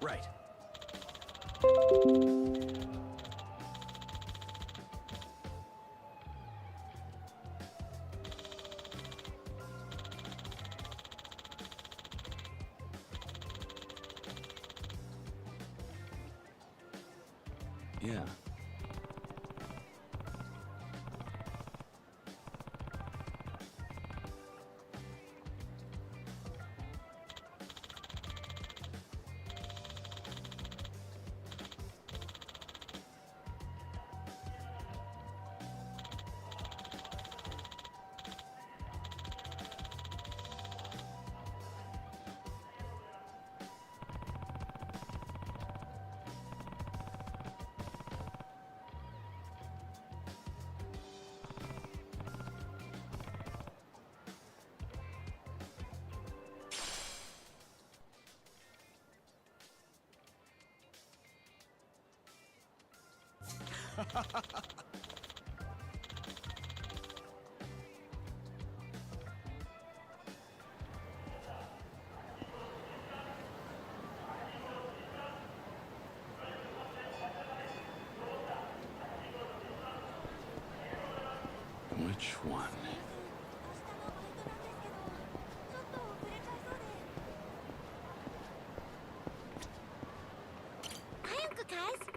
Right. Yeah. Which one? 早く返す。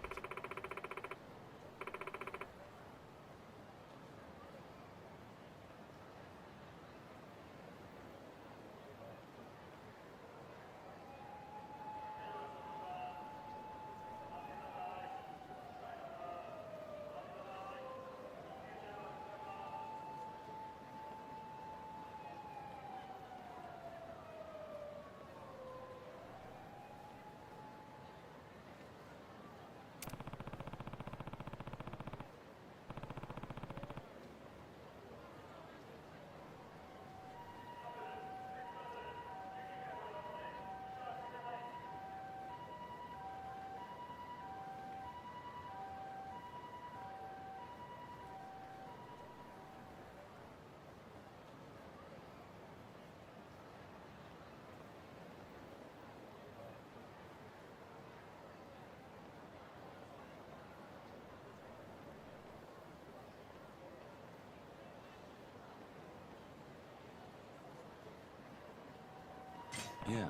Yeah.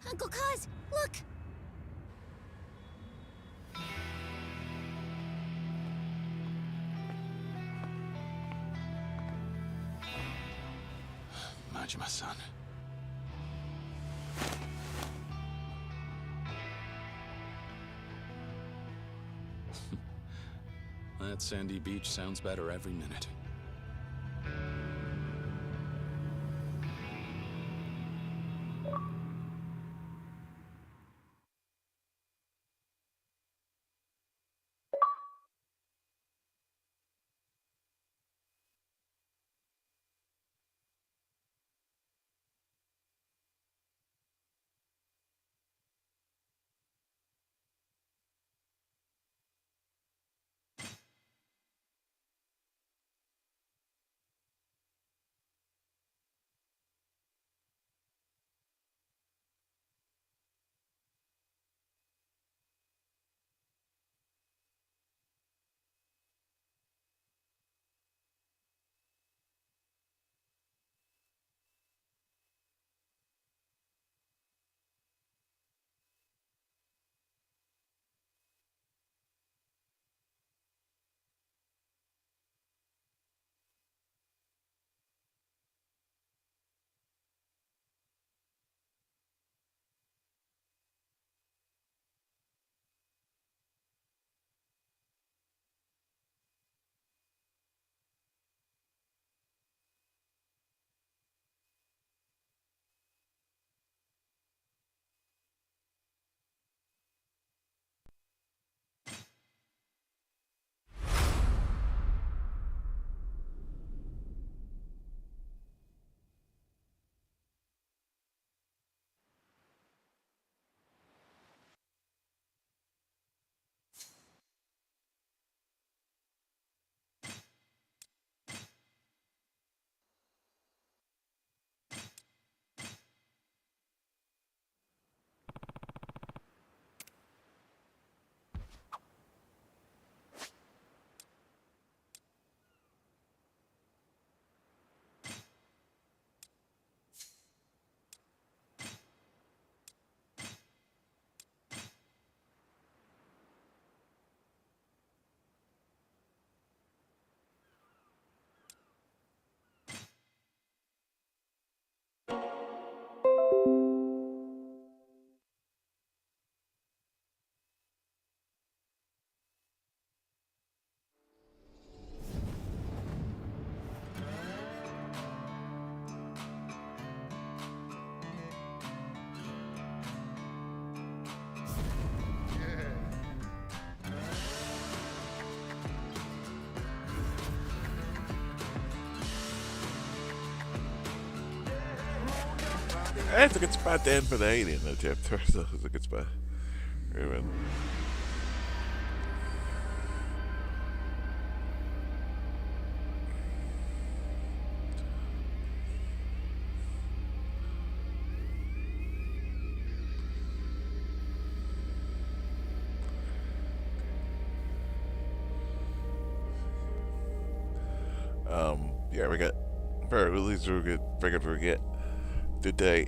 Uncle Kaz, look! Majima-san. That sandy beach sounds better every minute. That's a good spot to end for the alien, though, chapter. So it's a good spot. Very well. Yeah, we got very release. We're good. Figured we get today.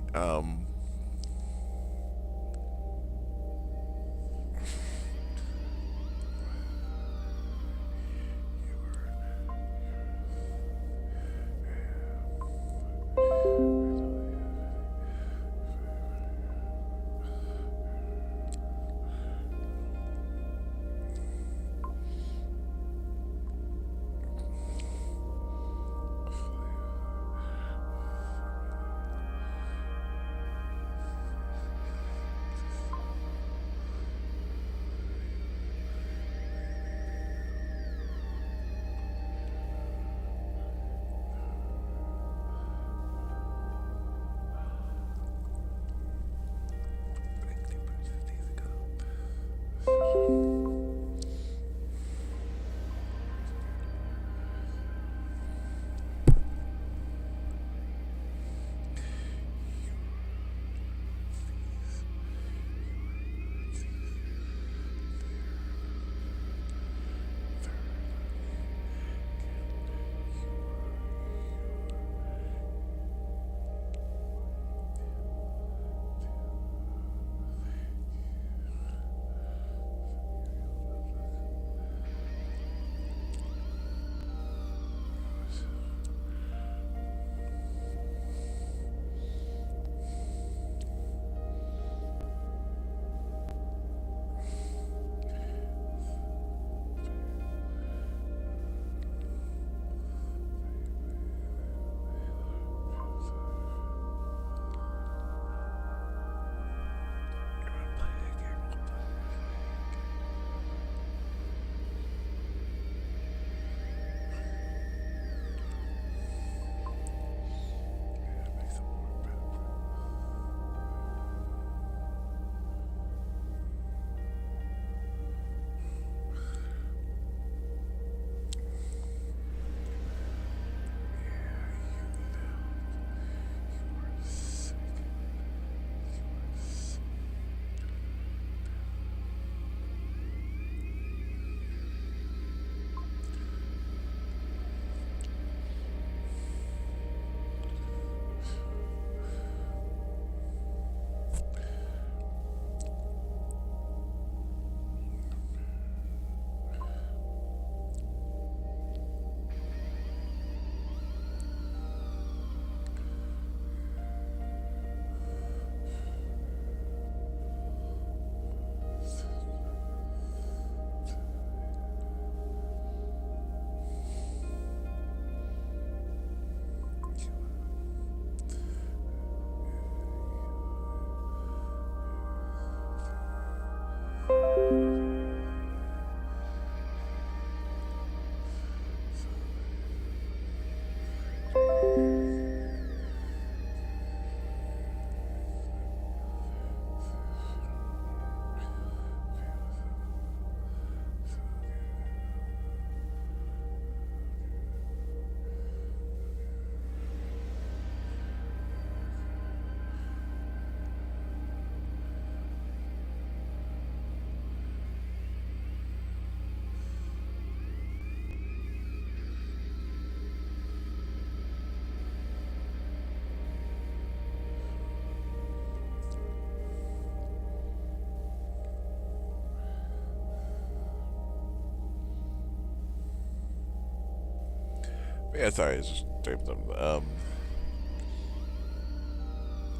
Yeah, sorry, it's just doing something.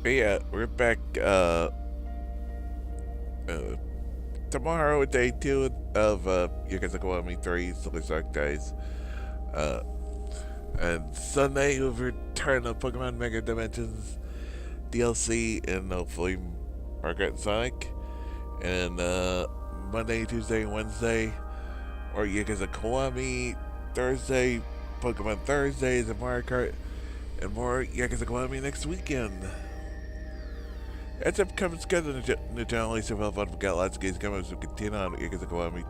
But yeah, we're back, tomorrow, day 2 of, Yakuza Kiwami 3, Silly Shark Guys. And Sunday, we'll return to Pokemon Mega Dimensions DLC, and hopefully Margaret and Sonic. And, Monday, Tuesday, and Wednesday, or Yakuza Kiwami. Thursday, Pokemon Thursdays, and Mario Kart, and more Yakuza Kiwami next weekend. It's upcoming schedule in the channel. Lisa well fun. We got lots of games coming, so continue on Yakuza Kiwami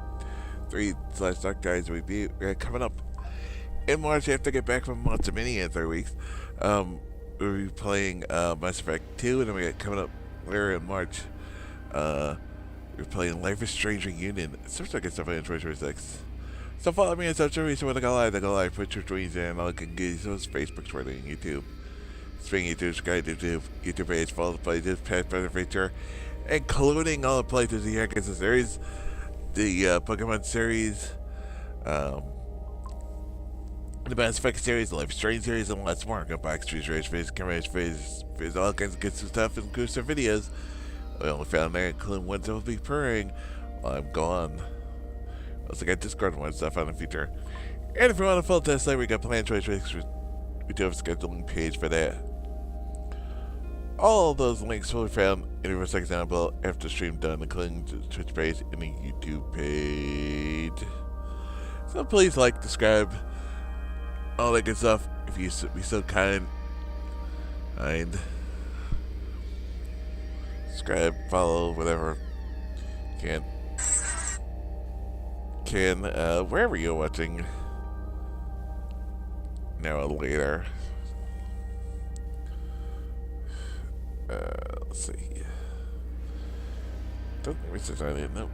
3/Dark Guys review. Coming up in March, after I get back from Monster Mini in 3 weeks, we'll be playing Mass Effect 2, and then we got coming up later in March. We're playing Life is Strange Reunion. It starts like it's stuff in 2026. So follow me on social media. So when I go live, put your tweets in. All I can get is Facebook, Twitter, and YouTube. Stream YouTube, subscribe to YouTube page, follow the places, past, present, future, including all the places the Yakuza series, the Pokemon series, the Mass Effect series, the Life is Strange series, and lots more. Go back to Rage Face, Camera Face, all kinds of good stuff and cool stuff videos. I only found there, including ones that will be purring while I'm gone. Also got Discord and stuff on the future. And if you want a full test later, we got planned choices. We do have a scheduling page for that. All of those links will be found in the second example after the stream done, including the Twitch page and the YouTube page. So please like, subscribe, all that good stuff if you be so kind. Subscribe, follow, whatever. Can wherever you're watching now or later. Let's see. Don't research on it. Nope.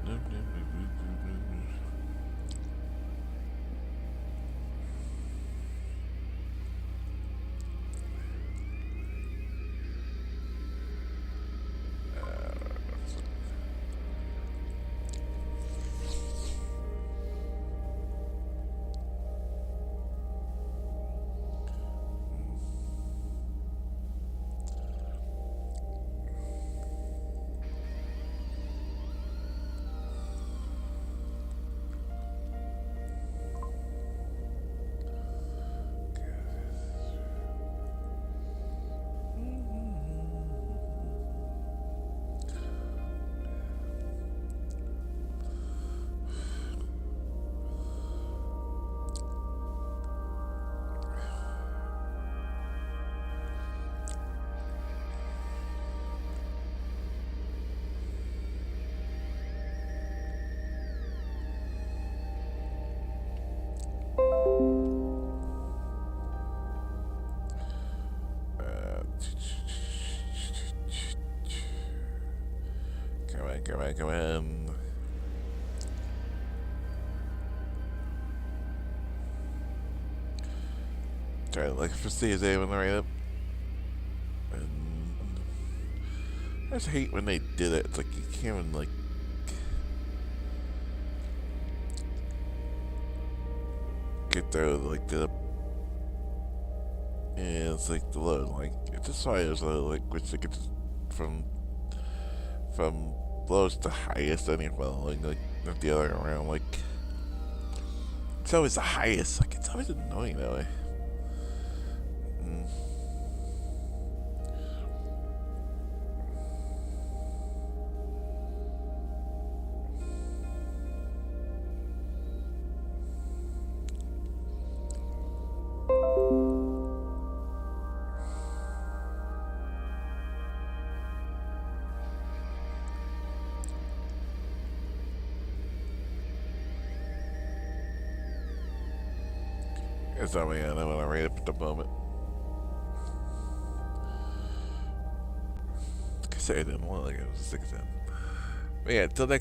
Come on. Try to look for CSA when they're right up. And I just hate when they did it. It's like you can't even like get there like the it's like the load like it's just why it's like which it gets from lowest to highest anyway, like not the other way around, like it's always the highest, like it's always annoying that way. That's not me, I know when I read it at the moment. Like I said, I didn't want like it was 6 But yeah, until next